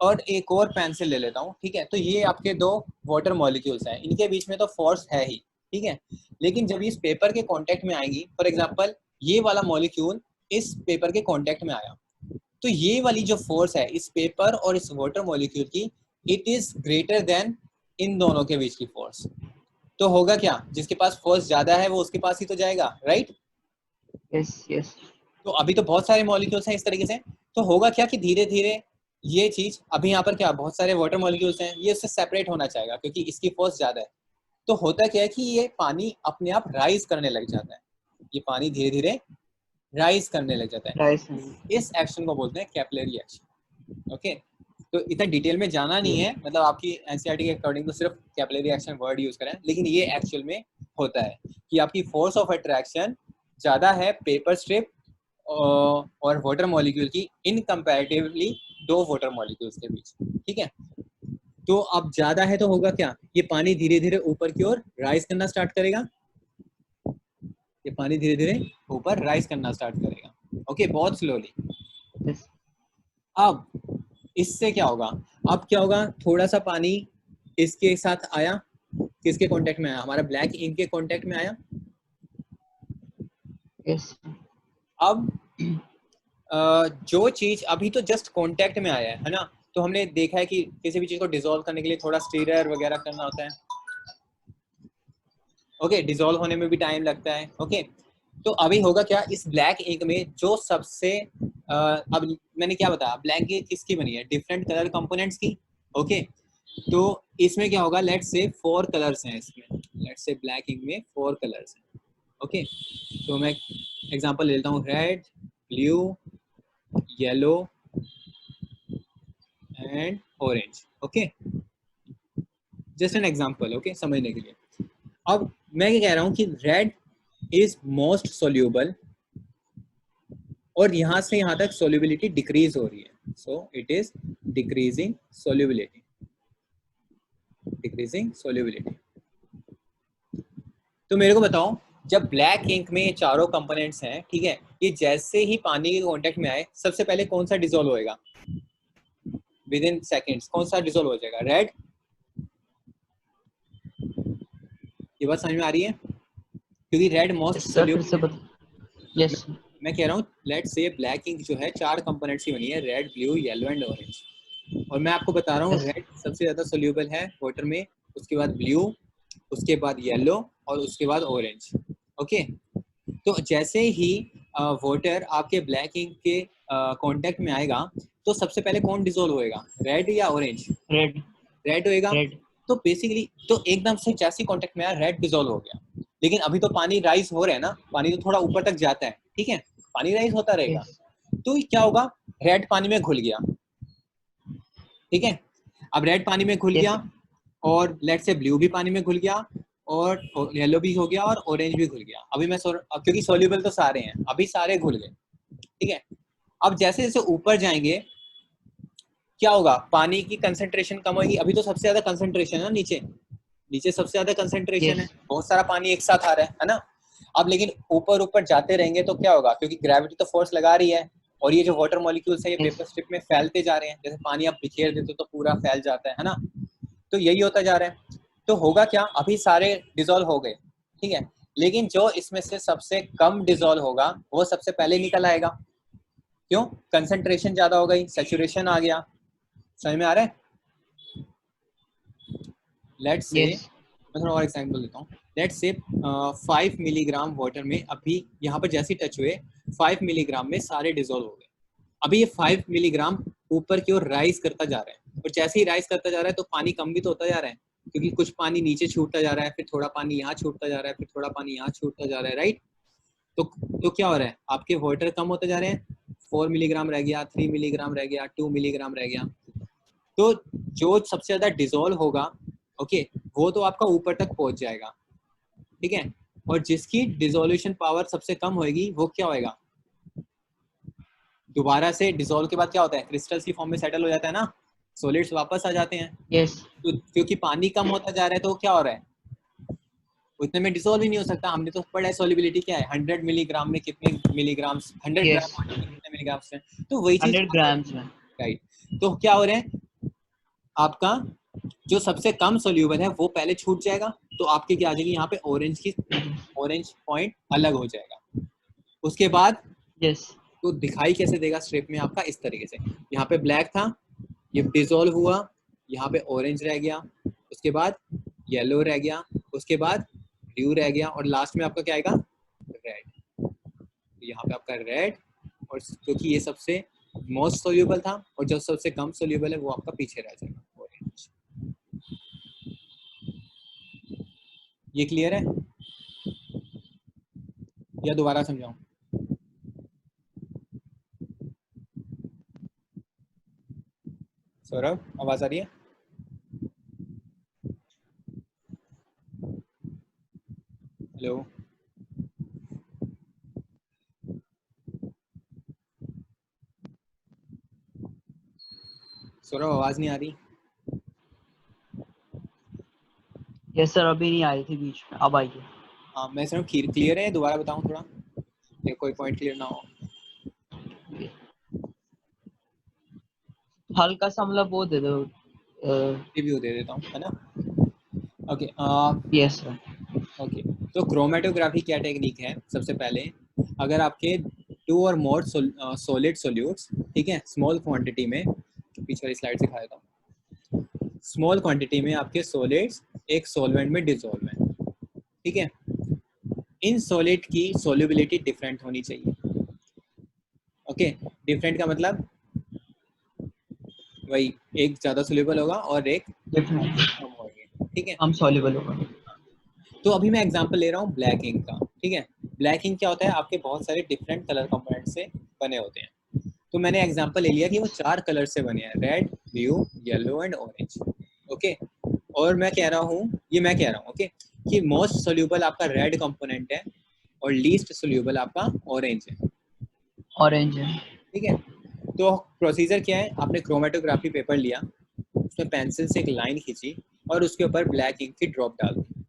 और एक और पेंसिल ले लेता हूँ, ठीक है। तो ये आपके दो वाटर मॉलिक्यूल्स हैं, इनके बीच में तो फोर्स है ही, ठीक है। लेकिन जब इस पेपर के कांटेक्ट में आएंगी, फॉर एग्जांपल ये वाला मॉलिक्यूल इस पेपर के कांटेक्ट में आया, तो ये वाली जो फोर्स है इस पेपर और इस वाटर मॉलिक्यूल की, it is greater then in दोनों के बीच की फोर्स। तो होगा क्या, जिसके पास फोर्स ज्यादा है वो उसके पास ही तो जाएगा, राइट। Yes yes. तो अभी तो बहुत सारे मॉलिक्यूल्स हैं इस तरीके से, तो होगा क्या कि धीरे धीरे ये चीज, अभी यहाँ पर क्या बहुत सारे वाटर मॉलिक्यूल्स हैं, ये उससे सेपरेट होना चाहेगा क्योंकि इसकी फोर्स ज्यादा है। तो होता क्या है कि ये पानी अपने आप राइज करने लग जाता है, ये पानी धीरे धीरे राइज करने लग जाता है। इस एक्शन को बोलते हैं कैपिलरी एक्शन, ओके। तो इतना डिटेल में जाना नहीं है, मतलब आपकी एनसीईआरटी के अकॉर्डिंग तो सिर्फ कैपिलरी एक्शन वर्ड यूज करें, लेकिन ये एक्चुअल में होता है कि आपकी फोर्स ऑफ अट्रैक्शन ज्यादा है पेपर स्ट्रिप और वाटर मॉलिक्यूल की इन कंपैरेटिवली दो वाटर मॉलिक्यूल्स के बीच, ठीक है। तो अब ज्यादा है तो होगा क्या, ये पानी धीरे धीरे ऊपर की ओर राइज करना स्टार्ट करेगा, ये पानी धीरे धीरे ऊपर राइज करना स्टार्ट करेगा, ओके, बहुत स्लोली। अब इससे क्या होगा, अब क्या होगा, थोड़ा सा पानी इसके साथ आया, किसके कांटेक्ट में आया, हमारा ब्लैक इंक के कांटेक्ट में आया। यस। अब जो चीज अभी तो जस्ट कांटेक्ट में आया है ना, तो हमने देखा है कि किसी भी चीज को डिसॉल्व करने के लिए थोड़ा स्टीरर वगैरह करना होता है, ओके, डिसॉल्व होने में भी टाइम लगता है, ओके। तो अभी होगा क्या, इस ब्लैक इंक में जो सबसे अब मैंने क्या बताया, ब्लैक इंक किसकी बनी है, डिफरेंट कलर कंपोनेंट्स की, ओके। तो इसमें क्या होगा, लेट्स से 4 कलर्स हैं इसमें, लेट्स से ब्लैक इंक में 4 कलर्स हैं, ओके। तो मैं एग्जांपल ले लेता हूँ, red, blue, yellow and orange, okay, just an example, okay, समझने के लिए। अब मैं क्या कह रहा हूँ कि रेड इज मोस्ट सोल्यूबल, और यहां से यहां तक सोल्यूबिलिटी डिक्रीज हो रही है, सो it is decreasing solubility, decreasing solubility. तो मेरे को बताओ, जब ब्लैक इंक में चारों कंपोनेंट्स हैं, ठीक है, ये जैसे ही पानी के कांटेक्ट में आए, सबसे पहले कौन सा डिसॉल्व होएगा, विद इन सेकेंड्स कौन सा डिसॉल्व हो जाएगा, रेड। ये बात समझ में आ रही है, क्योंकि रेड मोस्ट सोल्यूबल। यस। मैं कह रहा हूँ लेट्स से ब्लैक इंक जो है 4 कंपोनेंट्स की बनी है, red, blue, yellow and orange, और मैं आपको बता रहा हूँ रेड सबसे ज्यादा सोल्यूबल है वाटर में, उसके बाद ब्लू, उसके बाद येलो और उसके बाद ऑरेंज, ओके। तो जैसे ही वाटर आपके ब्लैक इंक के कांटेक्ट में आएगा, तो सबसे पहले कौन डिसॉल्व होएगा, रेड या ऑरेंज, रेड। रेड होएगा। रेड। तो बेसिकली तो एकदम से जैसे कांटेक्ट में आया रेड डिसॉल्व हो गया, लेकिन अभी तो पानी राइज हो रहा है ना, पानी तो थोड़ा ऊपर तक जाता है, ठीक है, पानी राइज होता रहेगा। तो क्या होगा, रेड पानी में घुल गया, ठीक है। अब रेड पानी में घुल गया, और लेट्स से ब्लू भी पानी में घुल गया, और येलो भी हो गया, और ऑरेंज भी घुल गया। अभी मैं क्योंकि सोल्यूबल तो सारे हैं, अभी सारे घुल गए, ठीक है। अब जैसे जैसे ऊपर जाएंगे क्या होगा, पानी की कंसंट्रेशन कम होगी, अभी तो सबसे ज्यादा कंसंट्रेशन है नीचे, नीचे सबसे ज्यादा कंसंट्रेशन है, बहुत सारा पानी एक साथ आ रहा है ना। अब लेकिन ऊपर ऊपर जाते रहेंगे तो क्या होगा, क्योंकि ग्रेविटी तो फोर्स लगा रही है, और ये जो वाटर मॉलिक्यूल्स है ये पेपर स्ट्रिप में फैलते जा रहे हैं, जैसे पानी आप बिखेर देते तो पूरा फैल जाता है ना, तो यही होता जा रहा है। तो होगा क्या, अभी सारे डिसॉल्व हो गए, ठीक है, लेकिन जो इसमें से सबसे कम डिसॉल्व होगा वो सबसे पहले निकल आएगा, क्यों, कंसंट्रेशन ज्यादा हो गई, सैचुरेशन आ गया, समझ में आ रहा है। लेट्स से मैं थोड़ा और एग्जांपल देता हूँ, लेट्स से 5 मिलीग्राम वाटर में अभी यहाँ पर जैसे टच हुए 5 मिलीग्राम में सारे डिसॉल्व हो गए। अभी ये 5 मिलीग्राम ऊपर की ओर राइज करता जा रहा है, और जैसे ही राइज करता जा रहा है तो पानी कम भी तो होता जा रहा है, क्योंकि कुछ पानी नीचे छूटता जा रहा है, फिर थोड़ा पानी यहाँ छूटता जा रहा है, फिर थोड़ा पानी यहाँ छूटता जा रहा है, राइट। तो क्या हो रहा है, आपके वाटर कम होते जा रहे हैं, 4 मिलीग्राम रह गया, 3 मिलीग्राम रह गया, 2 मिलीग्राम रह गया। तो जो सबसे ज्यादा डिसॉल्व होगा, ओके, वो तो आपका ऊपर तक पहुंच जाएगा, ठीक है, और जिसकी डिसोल्यूशन पावर सबसे कम होएगी वो क्या होएगा, दोबारा से डिसॉल्व के बाद क्या होता है, क्रिस्टल्स की फॉर्म में सेटल हो जाता है ना, सॉलिड्स वापस आ जाते हैं। यस। तो क्योंकि पानी कम होता जा रहा है तो क्या हो रहा है, उतने में डिसॉल्व ही नहीं हो सकता। हमने तो पढ़ा है सॉल्युबिलिटी क्या है, 100 मिलीग्राम में कितने मिलीग्राम, 100 यस, ग्राम वाटर में कितने मिलीग्राम है। तो वही चीज 100 ग्राम्स में। राइट। तो क्या हो रहा है, आपका जो सबसे कम सोल्यूबल है वो पहले छूट जाएगा, तो आपकी क्या आ जाएगी यहाँ पे ऑरेंज पॉइंट अलग हो जाएगा। उसके बाद यस, तो दिखाई कैसे देगा स्ट्रिप में आपका, इस तरीके से, यहाँ पे ब्लैक था, ये डिसॉल्व हुआ, यहाँ पे ऑरेंज रह गया, उसके बाद येलो रह गया, उसके बाद ब्लू रह गया, और लास्ट में आपका क्या आएगा, रेड। तो यहाँ पे आपका रेड, और क्योंकि ये सबसे मोस्ट सोल्यूबल था, और जो सबसे कम सोल्यूबल है वो आपका पीछे रह जाएगा, ऑरेंज। ये क्लियर है या दोबारा समझाऊं? सौरभ, आवाज आ रही है? हेलो, सौरभ आवाज नहीं आ रही? यस सर, अभी नहीं आ रही थी बीच में, अब आई है। हाँ, मैं सिर्फ क्लियर है, दोबारा बताऊं थोड़ा, या कोई पॉइंट क्लियर ना हो? हल्का सा मतलब वो दे दो। रिव्यू दे देता हूँ, है ना? Okay, yes sir. ओके। तो क्रोमेटोग्राफी क्या टेक्निक है, सबसे पहले अगर आपके 2 और मोर सॉलिड सोल्यूट्स, ठीक है, स्मॉल क्वांटिटी में, पीछे वाली स्लाइड दिखा देता हूँ, स्मॉल क्वांटिटी में आपके सॉलिड्स एक सॉल्वेंट में डिसॉल्व है, ठीक है, इन सॉलिड की सोल्युबिलिटी डिफरेंट होनी चाहिए। ओके, डिफरेंट का मतलब वही, एक ज्यादा सोल्यूबल होगा और एक डेफिनेटली कम होगी, ठीक है। हम सॉल्युबल होगा। तो अभी मैं एग्जांपल ले रहा हूँ ब्लैक इंक का, ठीक है। ब्लैक इंक क्या होता है, आपके बहुत सारे डिफरेंट कलर कंपोनेंट से बने होते हैं। तो मैंने एग्जांपल ले लिया कि वो 4 कलर से बने हैं, red, blue, yellow and orange. Okay, और मैं कह रहा हूँ, ओके, कि मोस्ट सोल्यूबल आपका रेड कंपोनेंट है और लीस्ट सोल्यूबल आपका ऑरेंज है, ऑरेंज है। ठीक है। तो प्रोसीजर क्या है, आपने क्रोमेटोग्राफी पेपर लिया, उसमें पेंसिल से एक लाइन खींची और उसके ऊपर ब्लैक इंक की ड्रॉप डाल दी,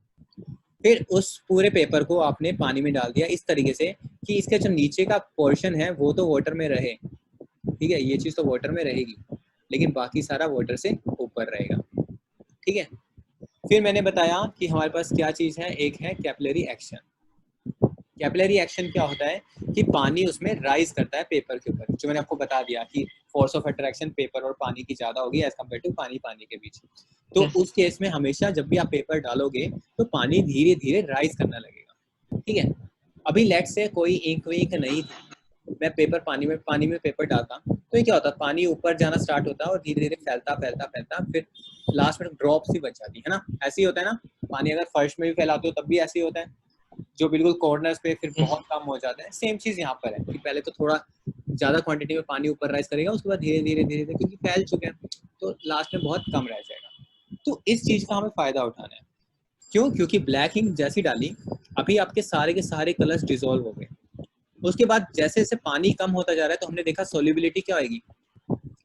फिर उस पूरे पेपर को आपने पानी में डाल दिया इस तरीके से कि इसका जो नीचे का पोर्शन है वो तो वाटर में रहे, ठीक है, ये चीज़ तो वाटर में रहेगी, लेकिन बाकी सारा वाटर से ऊपर रहेगा, ठीक है। फिर मैंने बताया कि हमारे पास क्या चीज़ है, एक है कैपिलरी एक्शन। कैपिलरी एक्शन क्या होता है कि पानी उसमें राइज करता है पेपर के ऊपर, जो मैंने आपको बता दिया कि फोर्स ऑफ अट्रैक्शन पेपर और पानी की ज़्यादा होगी एज कम्पेयर टू पानी पानी के बीच। तो यस, उस केस में हमेशा जब भी आप पेपर डालोगे तो पानी धीरे धीरे राइज करना लगेगा, ठीक है। अभी लेट से कोई इंक विंक नहीं थी, मैं पेपर पानी में पेपर डालता, तो ये क्या होता है, पानी ऊपर जाना स्टार्ट होता है और धीरे धीरे फैलता फैलता फैलता फिर लास्ट में ड्रॉप्स ही बच जाती है ना, ऐसे ही होता है ना। पानी अगर फर्श में भी फैलाते हो तब भी ऐसे ही होता है, जो बिल्कुल कॉर्नर्स पे फिर यस, बहुत कम हो जाता है। सेम चीज यहाँ पर है कि पहले तो थोड़ा ज्यादा क्वांटिटी में पानी ऊपर राइज करेगा, उसके बाद धीरे धीरे धीरे धीरे क्योंकि फैल चुके हैं तो लास्ट में बहुत कम रह जाएगा। तो इस चीज का हमें फायदा उठाना है। क्यों? क्योंकि ब्लैक इंक जैसी डाली, अभी आपके सारे के सारे कलर्स डिसॉल्व हो गए, उसके बाद जैसे जैसे पानी कम होता जा रहा है तो हमने देखा सोल्युबिलिटी क्या होगी,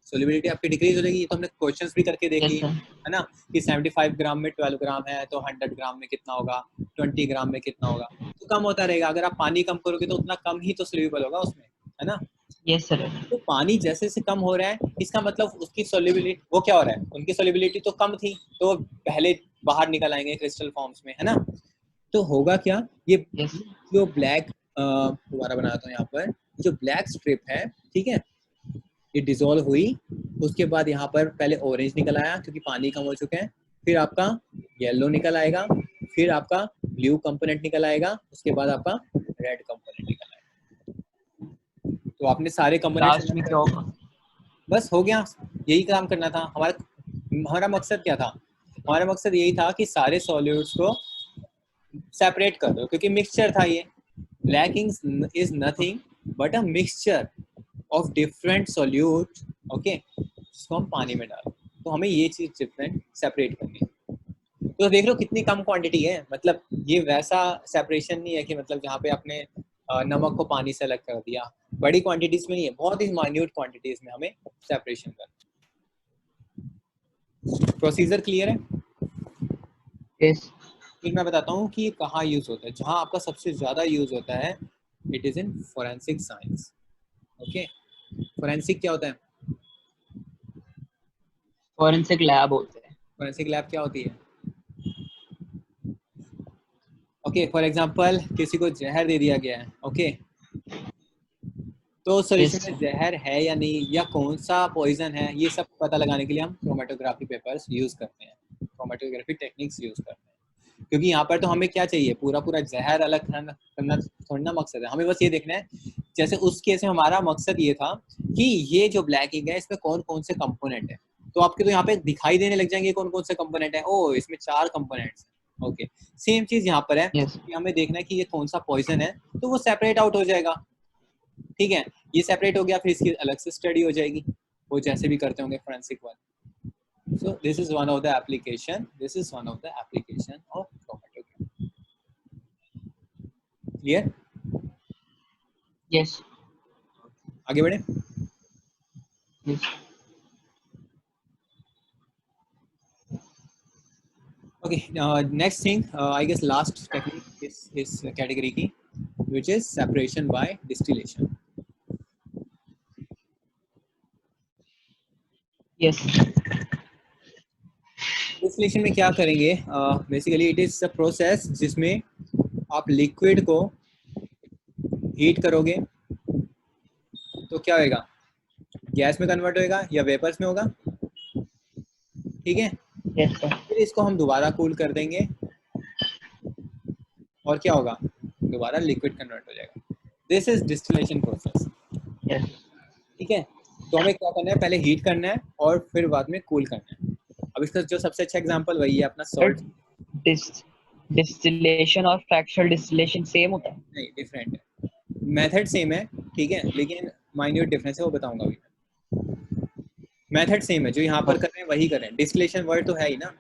सोल्युबिलिटी आपकी डिक्रीज हो जाएगी। ये तो हमने क्वेश्चंस भी करके देख यस ली सर। है ना, कि 75 ग्राम में 12 ग्राम है तो 100 ग्राम में कितना होगा, 20 ग्राम में कितना होगा, तो कम होता रहेगा। अगर आप पानी कम करोगे तो उतना कम ही तो सोल्यूबल होगा उसमें, है ना। Yes sir. तो पानी जैसे जैसे कम हो रहा है इसका मतलब उसकी सोल्युबिलिटी, वो क्या हो रहा है, उनकी सोल्युबिलिटी तो कम थी तो पहले बाहर निकल आएंगे क्रिस्टल फॉर्म्स में, है ना। तो होगा क्या, ये यस, जो ब्लैक, दोबारा बनाता हूँ यहाँ पर, जो ब्लैक स्ट्रिप है, ठीक है, ये डिसॉल्व हुई, उसके बाद यहाँ पर पहले ऑरेंज निकल आया क्योंकि पानी कम हो चुके हैं, फिर आपका येलो निकल आएगा, फिर आपका ब्लू कंपोनेंट निकल आएगा, उसके बाद आपका रेड कंपोनेंट निकल आएगा। तो आपने सारे कंपोनेंट लास्ट में सेलेक्ट कर क्या दिए, होगा? बस हो गया। यही काम करना था हमारा। हमारा मकसद क्या था, हमारा मकसद यही था कि सारे सॉल्यूट्स को सेपरेट कर दो, क्योंकि मिक्सचर था ये। Black ink is nothing but a mixture of different solute, okay, जिसको हम पानी में डालें, तो हमें ये चीज डिफरेंट सेपरेट करनी है। तो देख लो कितनी कम क्वांटिटी है, मतलब ये वैसा सेपरेशन नहीं है कि मतलब जहाँ पे आपने नमक को पानी से अलग कर दिया, बड़ी क्वांटिटीज में नहीं है, बहुत ही माइन्यूट क्वांटिटीज में हमें सेपरेशन करना। प्रोसीजर क्लियर है? यस। फिर मैं बताता हूँ कि ये कहाँ यूज होता है। जहाँ आपका सबसे ज्यादा यूज होता है, it is in forensic science. Okay, forensic क्या होता है? फॉरेंसिक लैब होते हैं। फोरेंसिक लैब क्या होती है? ओके, फॉर एग्जांपल किसी को जहर दे दिया गया है, ओके, तो सोल्यूशन यस में जहर है या नहीं, या कौन सा पॉइजन है, ये सब पता लगाने के लिए हम क्रोमेटोग्राफी पेपर्स यूज करते हैं, क्रोमेटोग्राफी टेक्निक्स यूज करते हैं। क्योंकि यहाँ पर तो हमें क्या चाहिए, पूरा पूरा जहर अलग करना थोड़ा ना मकसद है, हमें बस ये देखना है। जैसे उस केस में हमारा मकसद ये था कि ये जो ब्लैक इंक है इसमें कौन कौन से कंपोनेंट है, तो आपके तो यहाँ पे दिखाई देने लग जाएंगे कौन कौन से कंपोनेंट है। ओ, इसमें 4 कंपोनेंट्स हैं। ओके, सेम चीज यहाँ पर है यस कि हमें देखना है कि ये कौन सा पॉइजन है, तो वो सेपरेट आउट हो जाएगा। ठीक है, ये सेपरेट हो गया, फिर इसकी अलग से स्टडी हो जाएगी, वो जैसे भी करते होंगे फोरेंसिक वाले। So this is one of the application, this is one of the application of chromatography. Clear? Yes आगे बढ़े। Yes okay, next thing, I guess last technique इस कैटेगरी की, which is separation by distillation. Yes distillation में क्या करेंगे? Basically it is a process जिसमें आप liquid को हीट करोगे तो क्या होगा, गैस में कन्वर्ट होएगा या वेपर्स में होगा। ठीक है, यस सर फिर इसको हम दोबारा कूल कर देंगे और क्या होगा, दोबारा लिक्विड कन्वर्ट हो जाएगा। This is distillation process. Yes ठीक है, तो हमें क्या करना है, पहले हीट करना है और फिर बाद में कूल करना है। अब इसका जो सबसे अच्छा एग्जांपल वही है अपना सॉल्ट। डिस्टिलेशन और फ्रैक्शनल डिस्टिलेशन सेम होता है। नहीं, डिफरेंट है, मेथड सेम है, ठीक है, लेकिन माइन्यूट डिफरेंस है, वो बताऊंगा अभी। मेथड सेम है, जो यहाँ पर कर रहे हैं वही कर रहे हैं, डिस्टिलेशन वर्ड तो है ही ना।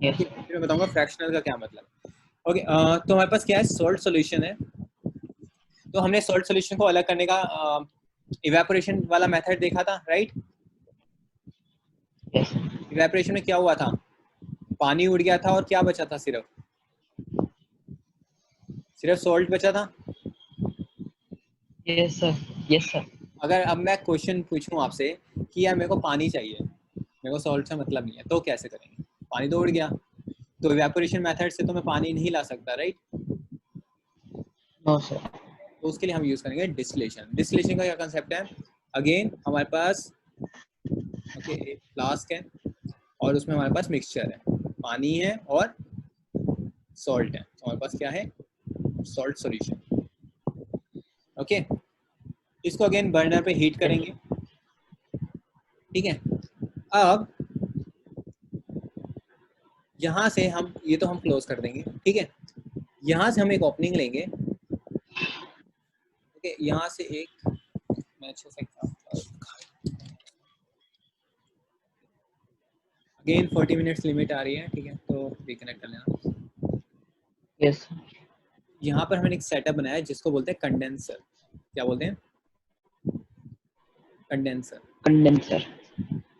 यस ओके, फिर मैं बताऊंगा फ्रैक्शनल का क्या मतलब। ओके, तो हमारे पास क्या है, सॉल्ट सॉल्यूशन है। तो हमने सॉल्ट सॉल्यूशन को अलग करने का इवेपोरेशन वाला मेथड देखा था, राइट। यस इवेपोरेशन में क्या हुआ था, पानी उड़ गया था और क्या बचा था, सिर्फ सिर्फ सॉल्ट बचा था। यस सर यस सर अगर अब मैं क्वेश्चन पूछूं आपसे कि यार मेरे को पानी चाहिए, मेरे को सॉल्ट से मतलब नहीं है, तो कैसे करेंगे, पानी तो उड़ गया, तो इवेपोरेशन मेथड से तो मैं पानी नहीं ला सकता, राइट। नो सर तो उसके लिए हम यूज करेंगे डिस्टिलेशन। डिस्टिलेशन का क्या कंसेप्ट है, अगेन हमारे पास ओके एक फ्लास्क है और उसमें हमारे पास मिक्सचर है, पानी है और सॉल्ट है, तो हमारे पास क्या है, सॉल्ट सॉल्यूशन। ओके, इसको अगेन बर्नर पे हीट करेंगे। ठीक है, अब यहाँ से हम ये तो हम क्लोज कर देंगे, ठीक है, यहाँ से हम एक ओपनिंग लेंगे। ओके, यहाँ से एक, मैं अच्छे से अगेन 40 मिनट्स लिमिट आ रही है, ठीक है, तो रिकनेक्ट कर लेना। यस यहाँ पर हमने एक सेटअप बनाया है जिसको बोलते हैं कंडेंसर। क्या बोलते हैं, कंडेंसर। कंडेंसर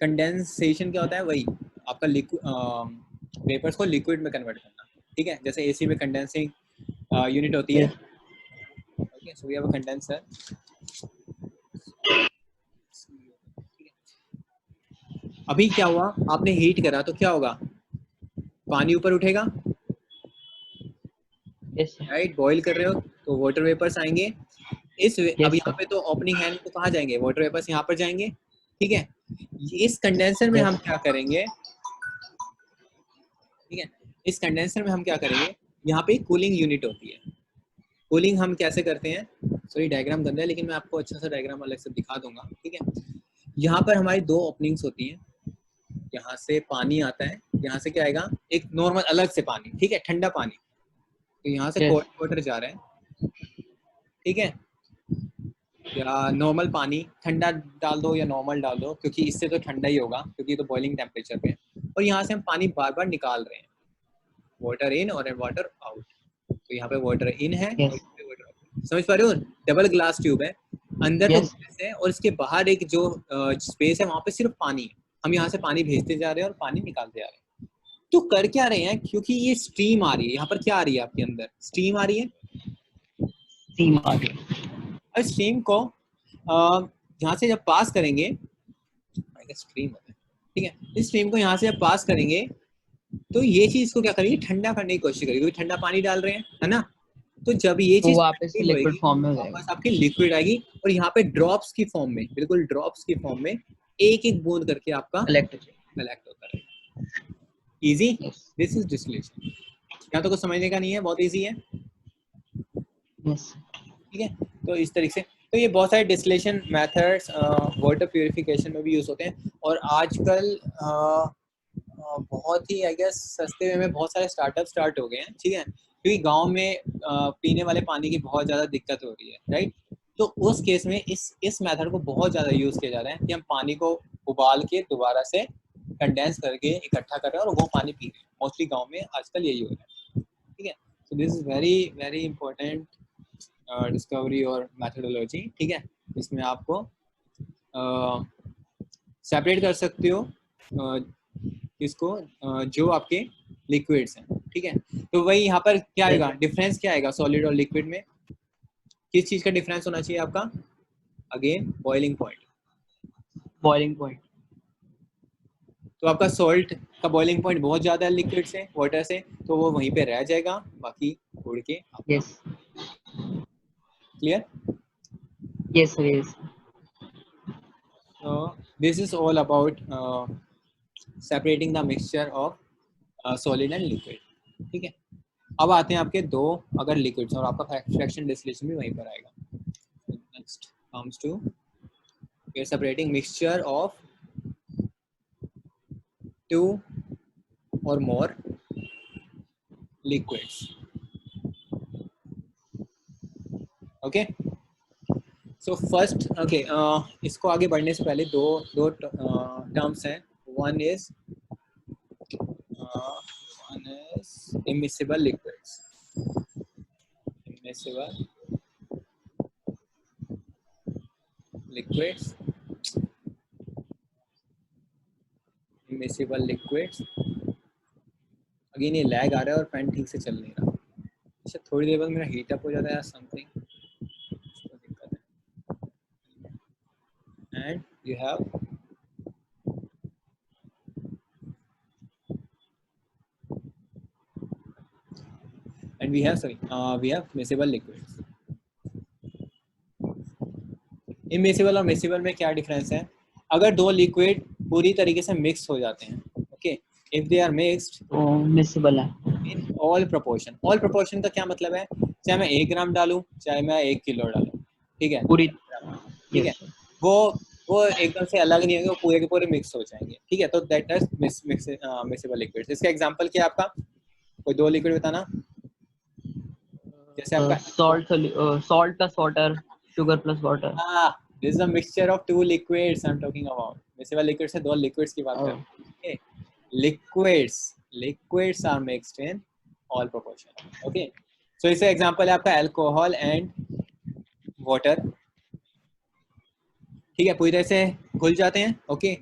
कंडेंसेशन क्या होता है, वही आपका लिक्विड वेपर्स को लिक्विड में कन्वर्ट करना। ठीक है, जैसे एसी में कंडेंसिंग यूनिट होती है। Yes okay, so we have a condenser. अभी क्या हुआ, आपने हीट करा तो क्या होगा, पानी ऊपर उठेगा, यस राइट, बॉईल कर रहे हो तो वाटर वेपर्स आएंगे। अब यस यहाँ सर पे तो ओपनिंग है नहीं, तो कहाँ जाएंगे, वाटर वेपर्स यहाँ पर जाएंगे। ठीक है, इस कंडेंसर में हम यस क्या करेंगे, ठीक है, इस कंडेंसर में हम क्या करेंगे, यहाँ पे कूलिंग यूनिट होती है। कूलिंग हम कैसे करते हैं, सॉरी डायग्राम गंदा है, लेकिन मैं आपको अच्छा सा डायग्राम अलग से दिखा दूंगा। ठीक है, यहाँ पर हमारी 2 ओपनिंग्स होती हैं, यहाँ से पानी आता है, यहाँ से क्या आएगा, एक नॉर्मल अलग से पानी, ठीक है, ठंडा पानी, तो यहाँ से कोल्ड वाटर जा रहा है। ठीक है, या नॉर्मल पानी, ठंडा डाल दो या नॉर्मल डाल दो, क्योंकि इससे तो ठंडा ही होगा क्योंकि ये तो बॉइलिंग टेम्परेचर पे है। और यहाँ से हम पानी बार बार निकाल रहे हैं, वाटर इन और वाटर आउट। तो यहाँ पे वाटर इन है और यहाँ पे वाटर आउट, समझ पा रहे हो, डबल ग्लास ट्यूब है, अंदर तो यस गैस है और इसके बाहर एक जो स्पेस है वहाँ पे सिर्फ पानी है। हम यहाँ से पानी भेजते जा रहे हैं और पानी निकालते जा रहे हैं। तो कर क्या रहे हैं, क्योंकि ये स्ट्रीम आ रही है यहाँ पर, क्या आ रही है आपके अंदर, स्ट्रीम आ रही है। स्टीम आ गई। और स्ट्रीम को यहाँ से जब पास करेंगे, स्ट्रीम होता है, ठीक है, इस स्ट्रीम को यहाँ से जब पास करेंगे तो ये चीज को क्या करेगी, ठंडा करने की कोशिश करेगी, क्योंकि ठंडा पानी डाल रहे हैं, है ना। तो जब ये तो चीज वापस से लिक्विड होएगी, फॉर्म में हो वापस जाएगा। आपकी लिक्विड आएगी, और यहाँ पे ड्रॉप्स की फॉर्म में, बिल्कुल ड्रॉप्स की फॉर्म में एक एक बूंद करके आपका कलेक्ट हो जाएगा। कलेक्ट होता रहेगा। Easy, yes this is distillation. यहाँ तो कुछ समझने का नहीं है, बहुत इजी है, यस। ठीक है। तो इस तरीके से, तो ये बहुत सारे डिस्टिलेशन मेथड्स वाटर प्यूरिफिकेशन में भी यूज होते हैं। और आजकल बहुत ही आई गेस सस्ते में बहुत सारे स्टार्टअप स्टार्ट हो गए हैं, ठीक है, क्योंकि गांव में पीने वाले पानी की बहुत ज़्यादा दिक्कत हो रही है, राइट। तो उस केस में इस मेथड को बहुत ज़्यादा यूज़ किया जा रहा है कि हम पानी को उबाल के दोबारा से कंडेंस करके इकट्ठा कर रहे हैं और वो पानी पी रहे हैं। मोस्टली गाँव में आजकल यही हो रहा है, ठीक है। तो this is very very important discovery और मैथडोलॉजी, ठीक है। इसमें आपको सेपरेट कर सकते हो इसको जो आपके लिक्विड्स हैं, ठीक है। तो वही यहाँ पर क्या आएगा, डिफरेंस क्या आएगा सॉलिड और लिक्विड में, किस चीज का डिफरेंस होना चाहिए आपका, again boiling point. Boiling point. तो आपका सॉल्ट का बॉइलिंग पॉइंट बहुत ज्यादा है लिक्विड से, वाटर से, तो वो वहीं पे रह जाएगा, बाकी उड़ के आपका। Yes clear. Yes sir yes. So this is all about separating the mixture of solid and liquid, ठीक है। अब आते हैं आपके दो अगर लिक्विड्स, और आपका फ्रैक्शन डिस्टिलेशन भी वहीं पर आएगा। Next comes to we are separating mixture of two और more liquids, okay. So first okay, इसको आगे बढ़ने से पहले दो दो टर्म्स हैं। One is immiscible liquids, immiscible liquids, immiscible liquids। Again ये लैग आ रहा है और फैन ठीक से चल नहीं रहा, अच्छा थोड़ी देर बाद मेरा हीट अप हो जाता है समथिंग, दिक्कत है। And you have and we have miscible liquids। Immiscible और मिसिबल में क्या डिफरेंस है, अगर दो लिक्विड पूरी तरीके से मिक्स हो जाते हैं, okay, if they are mixed तो मिसिबल है। In all proportion. All proportion का क्या मतलब है, चाहे मैं 1 ग्राम डालूं चाहे मैं 1 किलो डालूं, ठीक है, पूरी। ठीक है, वो एकदम से अलग नहीं होंगे, वो पूरे के पूरे मिक्स हो जाएंगे, ठीक है। तो दैट इज मिक्सिबल लिक्विड्स। इसका एग्जांपल क्या है आपका, कोई दो लिक्विड बताना, जैसे आपका salt plus water, sugar plus water. This is a mixture of two liquids I am talking about. Miscible liquid से दो लिक्विड्स की बात कर रहे हैं, okay. Liquids are mixed in all proportion, okay. So इसका एग्जांपल है आपका अल्कोहल एंड वाटर, ठीक है, पूरी तरह से घुल जाते हैं, ओके।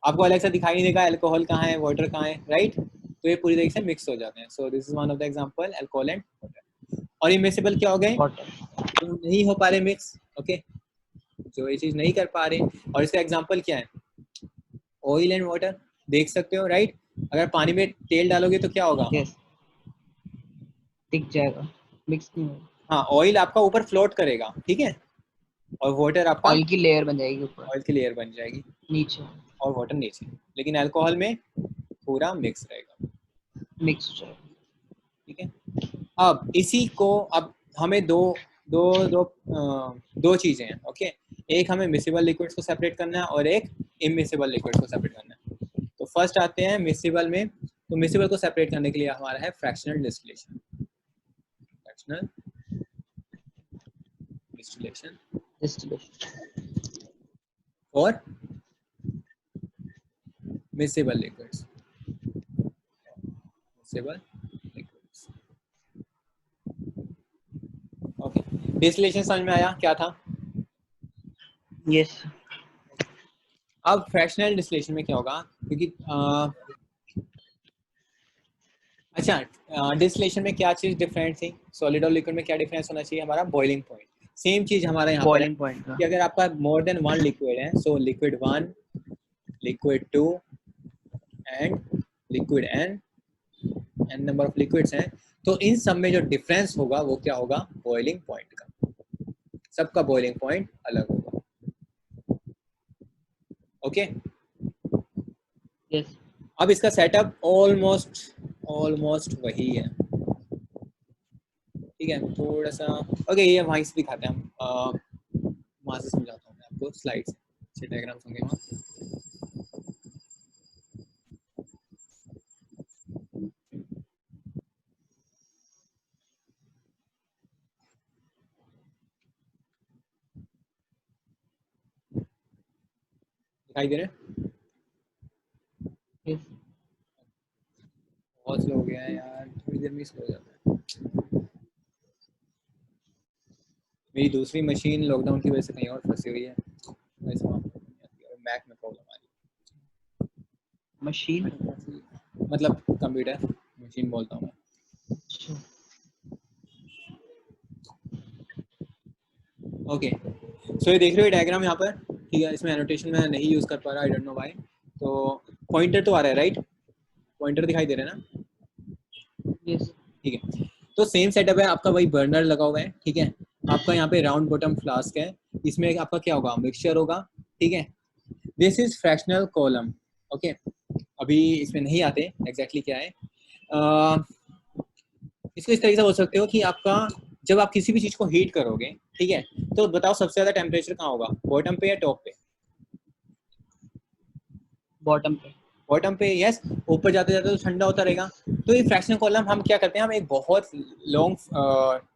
आपको अलग से दिखाई नहीं देगा अल्कोहल कहाँ है वाटर कहाँ है, राइट। तो ये पूरी तरीके से मिक्स हो जाते हैं। सो this is one of the example, alcohol and water. और इमिसिबल क्या हो गए, तो नहीं हो पा रहे मिक्स, ओके, जो ये चीज नहीं कर पा रहे। और इसका एग्जांपल क्या है, ऑयल एंड वाटर, देख सकते हो, राइट। अगर पानी में तेल डालोगे तो क्या होगा, यस टिक जाएगा, मिक्स नहीं होगा। हाँ, ऑयल आपका ऊपर फ्लोट करेगा, ठीक है, और वाटर आपका ऑयल की लेयर बन जाएगी ऊपर, ऑयल की लेयर बन जाएगी, नीचे और वाटर नीचे। लेकिन अल्कोहल में पूरा मिक्स रहेगा, मिक्स हो जाएगा। ठीक है। अब इसी को, अब हमें दो दो दो दो चीजें हैं, ओके। एक हमें मिसिबल लिक्विड्स को सेपरेट करना है और एक इमिसिबल लिक्विड्स को सेपरेट करना है। तो फर्स्ट आते हैं मिसिबल में। तो मिसिबल को सेपरेट करने के लिए हमारा है फ्रैक्शनल डिस्टिलेशन, फ्रैक्शनल डिस्टिलेशन और miscible liquids, miscible liquids, okay. Distillation समझ में आया क्या था। यस अब फ्रैक्शनल डिस्टिलेशन में क्या होगा, क्योंकि अच्छा, डिस्टिलेशन में क्या चीज डिफरेंट थी, सॉलिड और लिक्विड में क्या डिफरेंस होना चाहिए, हमारा बॉइलिंग पॉइंट। सेम चीज हमारा यहाँ पर है बॉइलिंग पॉइंट का। कि अगर आपका मोर देन वन लिक्विड है, so liquid 1, liquid 2 and liquid n number of liquids हैं, तो इन सब में जो डिफरेंस होगा वो क्या होगा, बॉइलिंग पॉइंट का। सबका बॉइलिंग पॉइंट अलग होगा। Okay, yes. अब इसका सेटअप ऑलमोस्ट ऑलमोस्ट वही है, ठीक है। थोड़ा सा ओके, ये वहीं से दिखाते हैं हम, वहां से समझाता हूँ मैं आपको, स्लाइड से अच्छे डायग्राम्स होंगे वहाँ। दिखाई दे रहे हैं? यस। बहुत स्लो हो गया है यार, थोड़ी देर में स्लो हो जाता है। मेरी दूसरी मशीन लॉकडाउन की वजह से कहीं और फंसी हुई है, वैसे वहाँ पर नहीं आती है, और मैक में प्रॉब्लम आ मशीन। रही है, मतलब कंप्यूटर मशीन बोलता हूँ मैं। अच्छा। ओके, सो ये देख रहे हो डायग्राम यहाँ पर, ठीक है। इसमें एनोटेशन मैं नहीं यूज़ कर पा रहा, आई डोंट नो व्हाई। तो पॉइंटर तो आ रहा है राइट, पॉइंटर दिखाई दे रहा है ना, यस। ठीक है। तो सेम सेटअप है आपका, वही बर्नर लगा हुआ है, ठीक है। आपका यहाँ पे राउंड बॉटम फ्लास्क है, इसमें आपका क्या होगा, मिक्सचर होगा, ठीक है। This is fractional column, okay. अभी इसमें नहीं आते एग्जैक्टली क्या है। इसको इस तरीके से बोल सकते हो कि आपका, जब आप किसी भी चीज को हीट करोगे, ठीक है, तो बताओ सबसे ज्यादा टेम्परेचर कहाँ होगा, बॉटम पे या टॉप पे? बॉटम पे। बॉटम पे, यस। ऊपर जाते जाते तो ठंडा होता रहेगा। तो ये फ्रैक्शनल कॉलम हम क्या करते हैं, हम एक बहुत लॉन्ग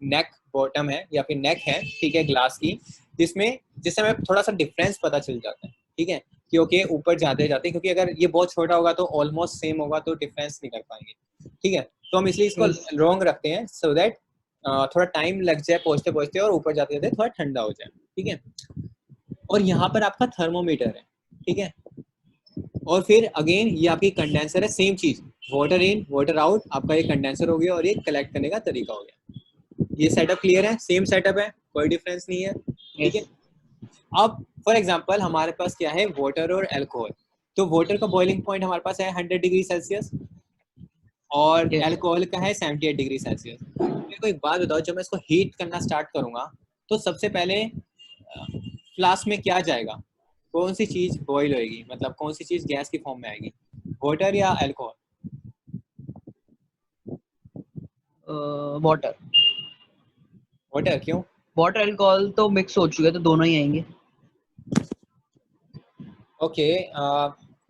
नेक बॉटम है या फिर नेक है, ठीक है, ग्लास की, जिससे हमें थोड़ा सा डिफरेंस पता चल जाता है, ठीक है। क्योंकि ऊपर जाते जाते, क्योंकि अगर ये बहुत छोटा होगा तो ऑलमोस्ट सेम होगा, तो डिफरेंस नहीं कर पाएंगे, ठीक है। तो हम इसलिए इसको यस। लॉन्ग रखते हैं, सो दैट थोड़ा टाइम लग जाए पहुंचते पहुंचते, और ऊपर जाते जाते थोड़ा ठंडा हो जाए, ठीक है। और यहाँ पर आपका थर्मोमीटर है, ठीक है। और फिर अगेन ये आपकी कंडेंसर है, सेम चीज, वाटर इन वाटर आउट, आपका ये कंडेंसर हो गया और ये कलेक्ट करने का तरीका हो गया। ये सेटअप क्लियर है, सेम सेटअप है, कोई डिफरेंस नहीं है, ठीक यस। है। अब फॉर एग्जांपल हमारे पास क्या है, वाटर और अल्कोहल। तो वाटर का बॉइलिंग पॉइंट हमारे पास है 100 डिग्री सेल्सियस, और यस। अल्कोहल का है 78 डिग्री सेल्सियस। मेरे को एक बात बताओ, जब मैं इसको हीट करना स्टार्ट करूंगा, तो सबसे पहले फ्लास्क में क्या जाएगा, कौन सी चीज बॉईल होएगी, मतलब कौन सी चीज गैस की फॉर्म में आएगी, वाटर या अल्कोहल? वाटर। वाटर, क्यों? वाटर अल्कोहल तो मिक्स हो चुके हैं, तो दोनों ही आएंगे। ओके,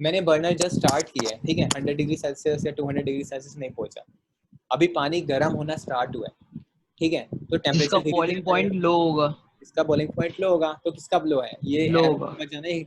मैंने बर्नर जस्ट स्टार्ट किया है, ठीक है, 100 डिग्री सेल्सियस या 200 डिग्री सेल्सियस नहीं पहुंचा, अभी पानी गर्म होना स्टार्ट हुआ है, ठीक है। तो जिसका टेम्परेचर धीरे धीरे बॉइलिंग बढ़ेगा। पॉइंट लो होगा। इसका बॉइलिंग पॉइंट लो होगा, तो किसका लो है, ये लो एरो होगा। समझ जाना है।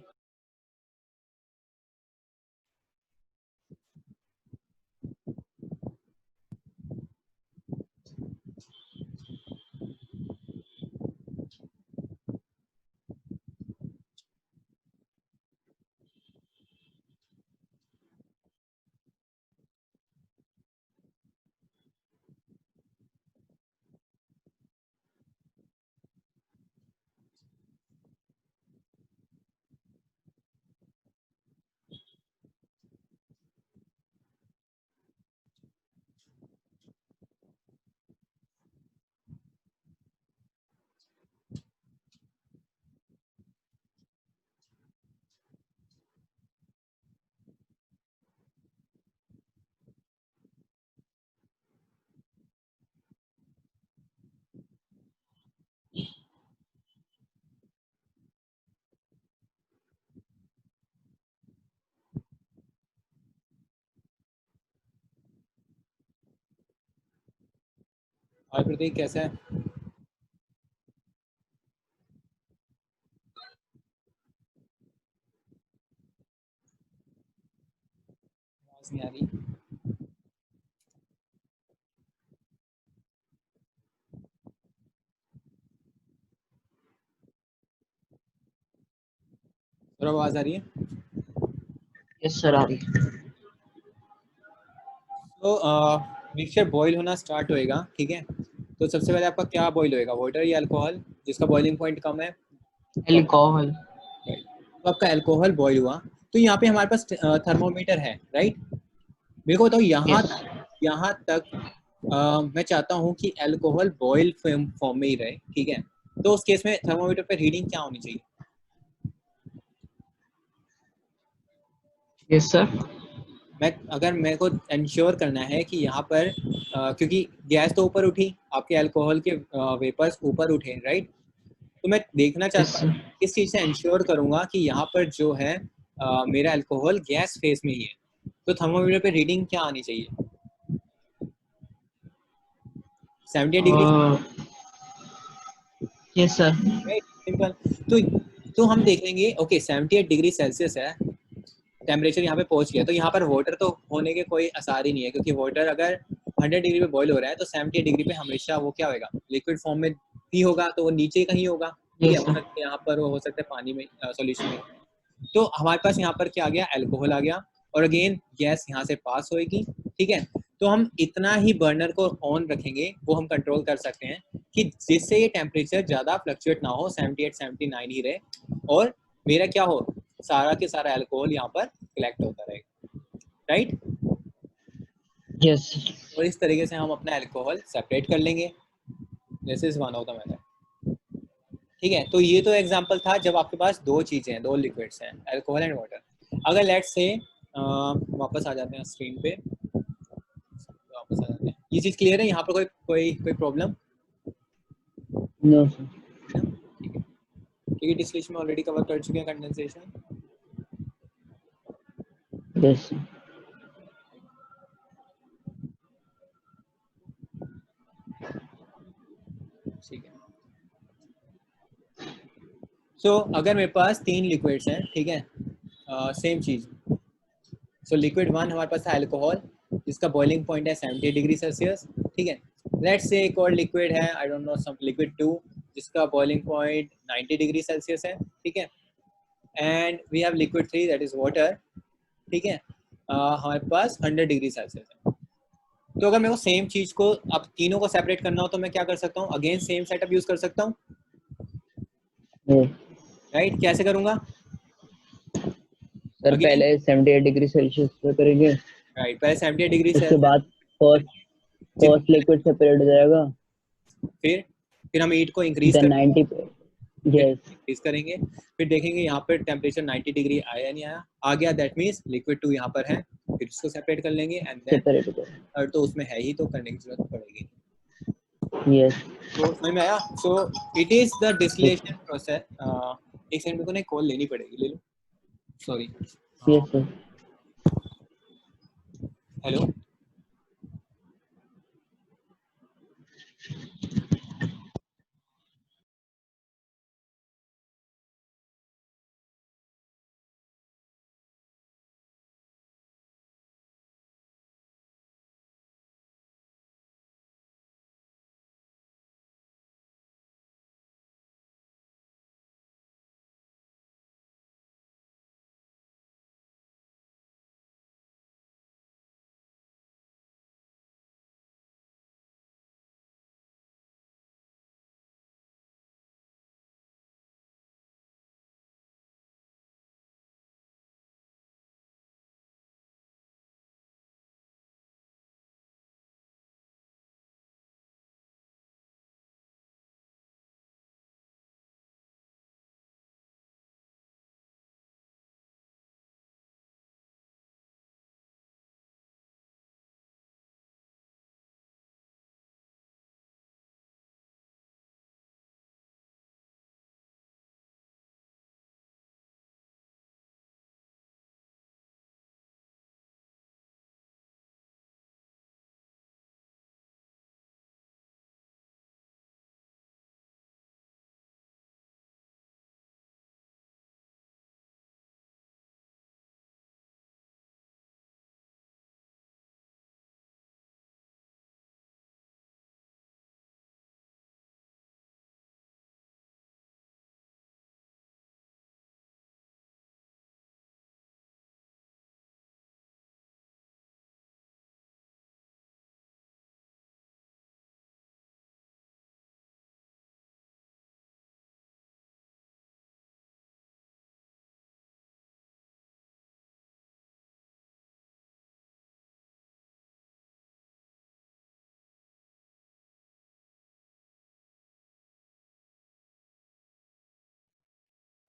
और प्रतीक कैसा है? आवाज नहीं आ रही। और आवाज आ रही है? यस सर, आ रही है। तो मिक्सचर बॉईल होना स्टार्ट होएगा, ठीक है, तो सबसे पहले आपका क्या बॉईल होएगा, वाटर या अल्कोहल, जिसका बॉइलिंग पॉइंट कम है? अल्कोहल। राइट, तो आपका अल्कोहल बॉईल हुआ, तो यहाँ पे हमारे पास थर्मोमीटर है, राइट। मेरे को बताओ यस। यहाँ तक मैं चाहता हूँ कि अल्कोहल बॉयल फॉर्म में ही रहे, ठीक है, तो उस केस में थर्मोमीटर पे रीडिंग क्या होनी चाहिए? Yes sir. अगर मेरे को इंश्योर करना है कि यहाँ पर क्योंकि गैस तो ऊपर उठी, आपके अल्कोहल के वेपर्स ऊपर उठे, राइट, तो मैं देखना यस चाहता हूँ, सर। इस चीज से इंश्योर करूंगा कि यहाँ पर जो है मेरा अल्कोहल गैस फेज में ही है, तो थर्मोमीटर पे रीडिंग क्या आनी चाहिए? 78 degree, yes sir. Right, simple. तो हम देख लेंगे, ओके 78 डिग्री सेल्सियस है टेम्परेचर, यहाँ पे पहुंच गया, तो यहाँ पर वाटर तो होने के कोई आसार ही नहीं है, क्योंकि वाटर अगर 100 डिग्री पे बॉईल हो रहा है तो 78 डिग्री पे हमेशा वो क्या होगा, लिक्विड फॉर्म में ही होगा, तो वो नीचे कहीं होगा, ठीक है, यस हो सर। सकता है यहाँ पर, वो हो सकता है पानी में, सॉल्यूशन में। तो हमारे पास यहाँ पर क्या आ गया, अल्कोहल आ गया, और अगेन गैस यहाँ से पास होएगी, ठीक है, तो हम इतना ही बर्नर को ऑन रखेंगे, वो हम कंट्रोल कर सकते हैं कि जिससे ये टेम्परेचर ज़्यादा फ्लक्चुएट ना हो, 78 79 ही रहे, और मेरा क्या हो, सारा के सारा अल्कोहल यहाँ पर कलेक्ट होता रहेगा, राइट। यस। और इस तरीके से हम अपना अल्कोहल सेपरेट कर लेंगे, जैसे इस वन ऑफ द मेथड, ठीक है। तो ये तो एग्जांपल था जब आपके पास दो चीज़ें हैं, दो लिक्विड्स हैं, अल्कोहल एंड वाटर। अगर लेट्स से वापस आ जाते हैं स्क्रीन पे, वापस आ जाते हैं, ये चीज़ क्लियर है, यहाँ पर कोई कोई कोई प्रॉब्लम? No sir. ठीक है, क्योंकि डिस्टिलेशन में ऑलरेडी कवर कर चुके हैं कंडेंसेशन। यस। ठीक है, सो अगर मेरे पास तीन लिक्विड्स हैं, ठीक है, सेम चीज़, सो लिक्विड वन हमारे पास है अल्कोहल, जिसका बॉइलिंग पॉइंट है 70 डिग्री सेल्सियस, ठीक है। लेट्स से एक और लिक्विड है, I don't know, some liquid two, जिसका बॉइलिंग पॉइंट 90 डिग्री सेल्सियस है, ठीक है। And we have liquid three, that is water, ठीक है, हमारे पास 100 डिग्री सेल्सियस है। तो अगर मेरे को सेम चीज को अब तीनों को सेपरेट करना हो तो मैं क्या कर सकता हूँ, अगेन सेम सेटअप यूज कर सकता हूँ, राइट। कैसे करूंगा? सर अगेन, पहले 78 डिग्री सेल्सियस पे करेंगे, राइट, पहले 70 डिग्री उसके सेल्सियस, बाद फर्स्ट फर्स्ट लिक्विड सेपरेट हो जाएगा, फिर हम हीट को इंक्रीज देन कर, 90 पे। फिर यस। इंक्रीज करेंगे, फिर देखेंगे यहाँ पर टेम्परेचर 90 डिग्री आया नहीं आया, आ गया, दैट मीन्स लिक्विड टू यहाँ पर है, फिर इसको सेपरेट कर लेंगे, एंड देन सेपरेट हो जाएगा। थर्ड तो उसमें है ही, तो करने की जरूरत पड़ेगी। यस। तो समझ में आया? So it is the distillation process. एक सेकंड, मेरे को ना कॉल लेनी पड़ेगी, ले लो, sorry. Yes sir. Hello.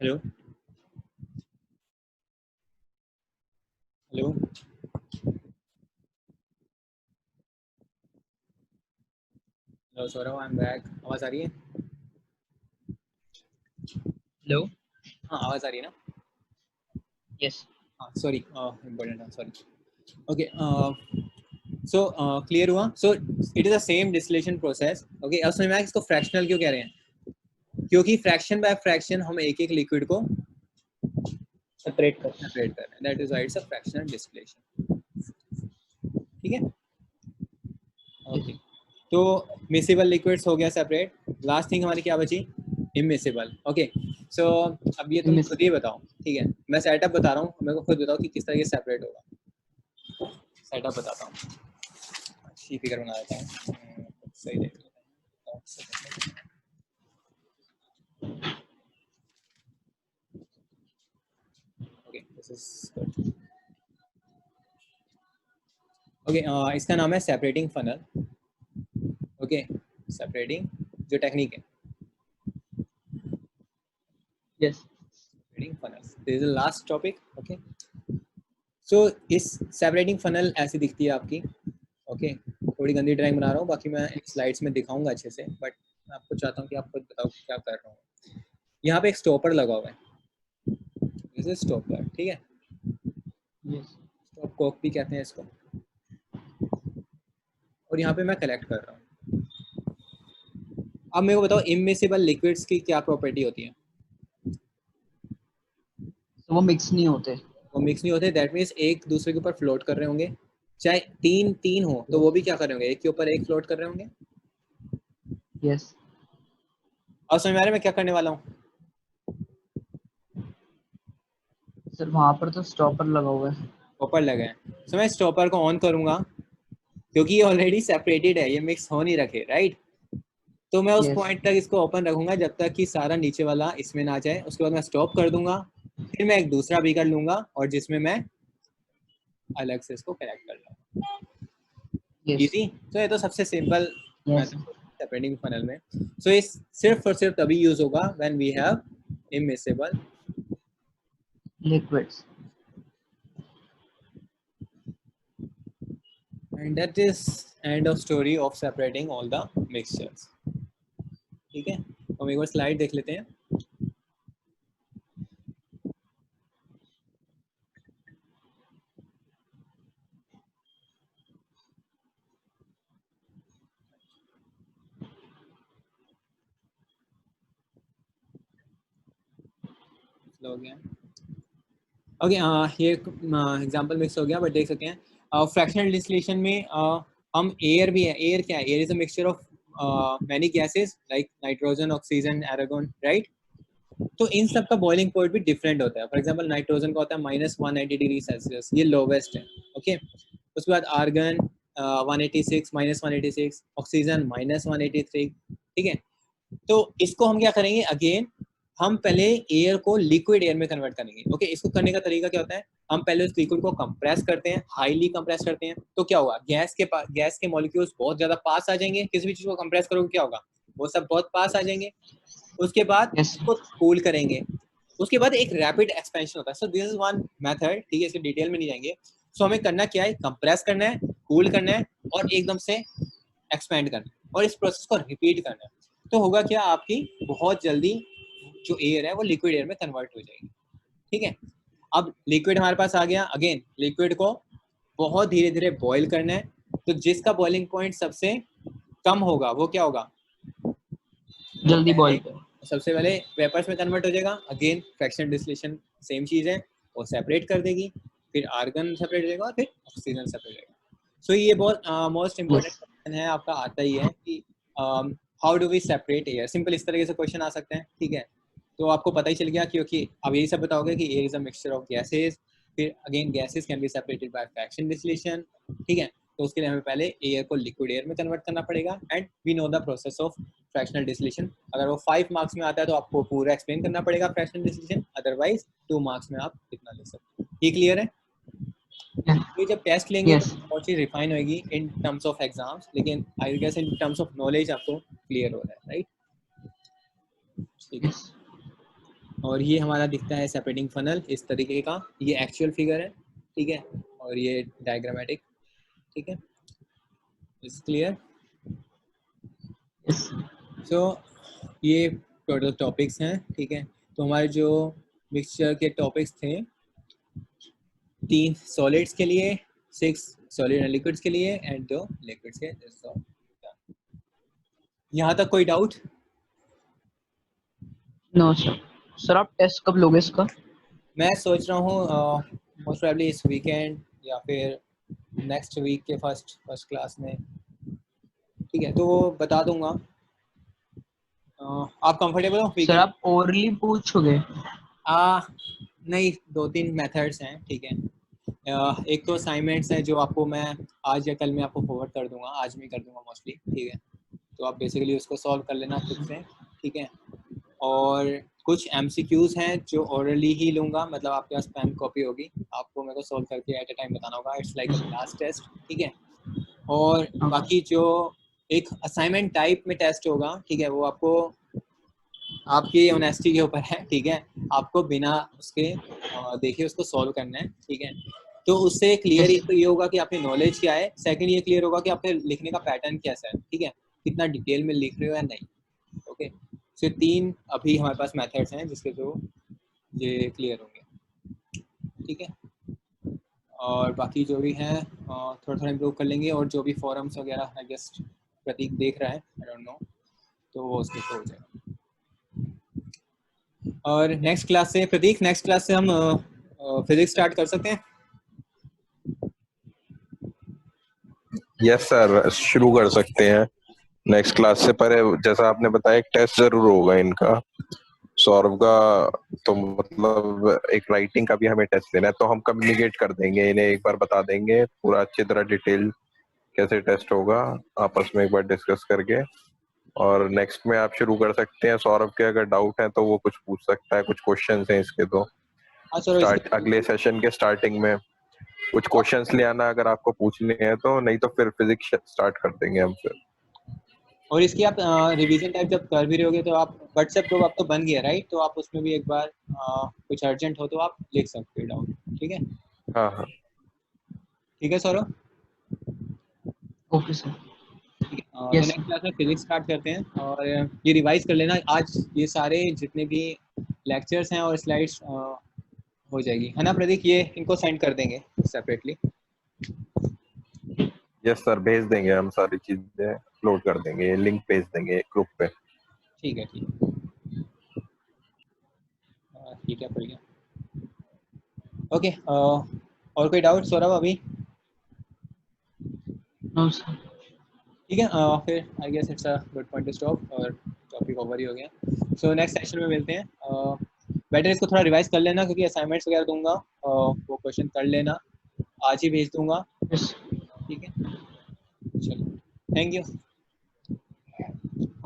Hello hello hello Saurabh, I am back. आवाज आ रही है? हेलो। हाँ, आवाज आ रही है ना? यस। हाँ सॉरी, इम्पोर्टेंट था, सॉरी। ओके, सो क्लियर हुआ। सो it is the same distillation process. Okay, अब समझ में आया इसको फ्रैक्शनल क्यों कह रहे हैं? क्योंकि फ्रैक्शन बाय फ्रैक्शन हम एक एक लिक्विड को सेपरेट कर। सेपरेट कर रहे हैं, that is why it's a fractional distillation. ठीक है, ओके। तो मिसिबल लिक्विड्स हो गया सेपरेट। लास्ट थिंग हमारी क्या बची? इमिसिबल। ओके, सो अब ये तुम खुद ही बताओ, ठीक है? मैं सेटअप बता रहा हूँ, मेरे को खुद बताओ कि किस तरह ये सेपरेट होगा। सेटअप बताता हूँ, सी फिगर बना देता हूँ, सही देख लेता हूँ। Okay, this is good. Okay, इसका नाम है सेपरेटिंग फनल। ओके, सेपरेटिंग जो टेक्निक है, yes. Separating funnel, this is the last topic. Okay, so इस सेपरेटिंग फनल ऐसी दिखती है आपकी। ओके, थोड़ी गंदी ड्राइंग बना रहा हूँ, बाकी मैं स्लाइड्स में दिखाऊंगा अच्छे से, बट मैं आपको चाहता हूँ कि आप खुद बताओ क्या कर रहा हूँ। यहाँ पे एक स्टॉपर लगा हुआ है, दिस इज स्टॉपर, ठीक है? यस। स्टॉप कॉक भी कहते हैं इसको। और यहाँ पे मैं कलेक्ट कर रहा हूँ। अब मेरे को बताओ इमिसिबल लिक्विड्स की क्या प्रॉपर्टी होती है? तो वो मिक्स नहीं होते। वो मिक्स नहीं होते, दैट मीन्स एक दूसरे के ऊपर फ्लोट कर रहे होंगे। चाहे तीन तीन हो तो वो भी क्या कर रहे होंगे? एक के ऊपर एक फ्लोट कर रहे होंगे। यस। और समझ में आ रहा है मैं क्या करने वाला हूँ? सर वहां पर तो स्टॉपर लगा हुआ है। स्टॉपर लगा है, सो मैं स्टॉपर को ऑन करूंगा, क्योंकि ये ऑलरेडी सेपरेटेड है, ये मिक्स हो नहीं रखे, राइट? तो मैं उस यस। पॉइंट तक इसको ओपन रखूंगा जब तक कि सारा नीचे वाला इसमें ना जाए। उसके बाद मैं स्टॉप कर दूंगा, फिर मैं एक दूसरा बीकर लूंगा और जिसमें मैं अलग से इसको कनेक्ट कर लूंगा। यस। इजी। तो ये तो सबसे simple yes. Method separating funnel में। सो इस सिर्फ और सिर्फ तभी यूज होगा when we have immiscible, liquids. And that is end of story of separating all the mixtures. ठीक है, हम एक बार स्लाइड देख लेते हैं। हो गया, ओके। ये एग्जांपल मिक्स हो गया, बट देख सकते हैं फ्रैक्शनल डिस्टिलेशन में हम एयर भी है। एयर क्या है? Air is a mixture of many gases like nitrogen, oxygen, argon, right? तो इन सब का बॉइलिंग पॉइंट भी डिफरेंट होता है। फॉर एग्जांपल नाइट्रोजन का होता है -190 डिग्री सेल्सियस, ये लोवेस्ट है। ओके, उसके बाद आर्गन 186, -186, ऑक्सीजन -183। ठीक है, तो इसको हम क्या करेंगे? अगेन हम पहले एयर को लिक्विड एयर में कन्वर्ट करेंगे। ओके, इसको करने का तरीका क्या होता है? हम पहले उस लिक्विड को कंप्रेस करते हैं, हाईली कंप्रेस करते हैं। तो क्या होगा? गैस के मॉलिक्यूल्स बहुत ज्यादा पास आ जाएंगे। किसी भी चीज को कंप्रेस करोगे क्या होगा? वो सब बहुत पास आ जाएंगे। उसके बाद यस। इसको कूल करेंगे, उसके बाद एक रैपिड एक्सपेंशन होता है। सो दिस इज वन मेथड, ठीक है? इसके डिटेल में नहीं जाएंगे। सो हमें करना क्या है? कंप्रेस करना है, कूल करना है और एकदम से एक्सपेंड करना है, और इस प्रोसेस को रिपीट करना है। तो होगा क्या? आपकी बहुत जल्दी जो एयर है वो लिक्विड एयर में कन्वर्ट हो जाएगी। ठीक है, अब लिक्विड हमारे पास आ गया। अगेन लिक्विड को बहुत धीरे धीरे बॉईल करना है। तो जिसका बॉइलिंग पॉइंट सबसे कम होगा वो क्या होगा? वो जल्दी बॉईल करो। सबसे पहले वेपर्स में कन्वर्ट हो जाएगा। अगेन फ्रैक्शनल डिस्टिलेशन सेम चीज है, वो सेपरेट कर देगी, फिर आर्गन सेपरेट हो जाएगा और फिर ऑक्सीजन सेपरेट हो जाएगा। सो ये बहुत मोस्ट इंपॉर्टेंट यस। क्वेश्चन है, आपका आता ही है कि how do we separate air. Simple इस तरीके से क्वेश्चन आ सकते हैं। ठीक है, तो आपको पता ही चल गया, क्योंकि अब यही सब बताओगे कि air is a mixture of gases. फिर again gases can be separated by fraction distillation. ठीक है, तो उसके लिए हमें पहले एयर को लिक्विड एयर में कन्वर्ट करना पड़ेगा, and we know the process of fractional distillation. अगर वो 5 मार्क्स में आता है तो आपको पूरा एक्सप्लेन करना पड़ेगा फ्रैक्शनल डिस्टिलेशन, अदरवाइज 2 मार्क्स में आप इतना ले सकते हैं। ये क्लियर है? ये जब टेस्ट लेंगे तो यस। बहुत चीज रिफाइन होगी इन टर्म्स ऑफ एग्जाम्स, लेकिन I guess in terms of knowledge आपको क्लियर हो रहा है, राइट? ठीक है, यस। और ये हमारा दिखता है सेपरेटिंग फनल इस तरीके का, ये एक्चुअल फिगर है, ठीक है, और ये डायग्रामेटिक, ठीक है, इज क्लियर। यस सो ये टोटल टॉपिक्स हैं, ठीक है। तो हमारे जो मिक्सचर के टॉपिक्स थे 3 सॉलिड्स के लिए, 6 सॉलिड एंड लिक्विड्स के लिए एंड 2 लिक्विड्स के। यहाँ तक कोई डाउट? No sir. सर आप टेस्ट कब लोगे इसका? मैं सोच रहा हूँ मोस्ट प्रोबेबली इस वीकेंड या फिर नेक्स्ट वीक के फर्स्ट क्लास में, ठीक है, तो वो बता दूंगा। आप कंफर्टेबल हो सर वीकेंड? आप ओरली पूछोगे? नहीं, 2-3 मेथड्स हैं, ठीक है। एक तो असाइनमेंट्स हैं जो आपको मैं आज या कल में आपको फॉरवर्ड कर दूंगा, आज में कर दूंगा मोस्टली, ठीक है। तो आप बेसिकली उसको सॉल्व कर लेना खुद से, ठीक है। और कुछ एमसीक्यूज हैं जो ओरली ही लूंगा, मतलब आपके पास पेन कॉपी होगी, आपको मेरे को सॉल्व करके एट अ टाइम बताना होगा, it's like a class test, ठीक है। और बाकी जो एक असाइनमेंट टाइप में टेस्ट होगा, ठीक है, वो आपको आपकी ऑनेस्टी के ऊपर है, ठीक है। आपको बिना उसके देखे उसको सॉल्व करना है, ठीक है। तो उससे क्लियर यस तो ये होगा कि आपकी नॉलेज क्या है, सेकंड ये क्लियर होगा कि आपके लिखने का पैटर्न कैसा है, ठीक है, कितना डिटेल में लिख रहे हो या नहीं, ओके। सिर्फ 3 अभी हमारे पास मेथड्स हैं जिसके थ्रू ये क्लियर होंगे, ठीक है। और बाकी जो भी हैं थोड़ा थोड़ा इम्प्रूव कर लेंगे, और जो भी फॉरम्स वगैरह आई गेस प्रतीक देख रहा है, आई डोंट नो, तो वो उसके थ्रू हो जाएगा। और नेक्स्ट क्लास से प्रतीक, नेक्स्ट क्लास से हम फिजिक्स स्टार्ट कर सकते हैं। यस सर, शुरू कर सकते हैं नेक्स्ट क्लास से। पर जैसा आपने बताया एक टेस्ट जरूर होगा इनका, सौरभ का। तो मतलब एक राइटिंग का भी हमें टेस्ट देना है, तो हम कम्युनिकेट कर देंगे इन्हें, एक बार बता देंगे पूरा अच्छी तरह डिटेल कैसे टेस्ट होगा, आपस में एक बार डिस्कस करके। और नेक्स्ट में आप शुरू कर सकते हैं। सौरभ के अगर डाउट है तो वो कुछ पूछ सकता है, कुछ क्वेश्चंस हैं इसके तो। हाँ चलो, स्टार्ट अगले सेशन के स्टार्टिंग में कुछ क्वेश्चंस ले आना अगर आपको पूछने हैं तो, नहीं तो फिर फिजिक्स स्टार्ट कर देंगे हम फिर। और इसकी आप रिवीजन टाइप जब कर भी रहोगे तो आप व्हाट्सएप ग्रुप आप तो बन गया राइट, तो आप उसमें भी एक बार कुछ अर्जेंट हो तो आप लिख सकते हो डाउट, ठीक है। हाँ हाँ ठीक है सौरभ, ओके सर। ठीक है। तो यस नेक्स्ट क्लास में फिजिक्स स्टार्ट करते हैं, और ये रिवाइज कर लेना आज, ये सारे जितने भी लेक्चर्स हैं और स्लाइड्स हो जाएगी, है ना प्रतीक, ये इनको सेंड कर देंगे सेपरेटली। यस सर, भेज देंगे हम, सारी चीजें अपलोड कर देंगे, लिंक भेज देंगे ग्रुप पे। ठीक है, ठीक है, बढ़िया, ओके। और कोई डाउट सौरभ अभी? No sir. ठीक है, फिर I guess it's a good point to stop, और टॉपिक ओवर ही हो गया। सो नेक्स्ट सेशन में मिलते हैं। बेटर इसको थोड़ा रिवाइज कर लेना, क्योंकि असाइनमेंट्स वगैरह दूंगा, वो क्वेश्चन कर लेना, आज ही भेज दूंगा, यस ठीक है। चलो, thank you,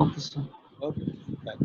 okay sir. Okay, bye.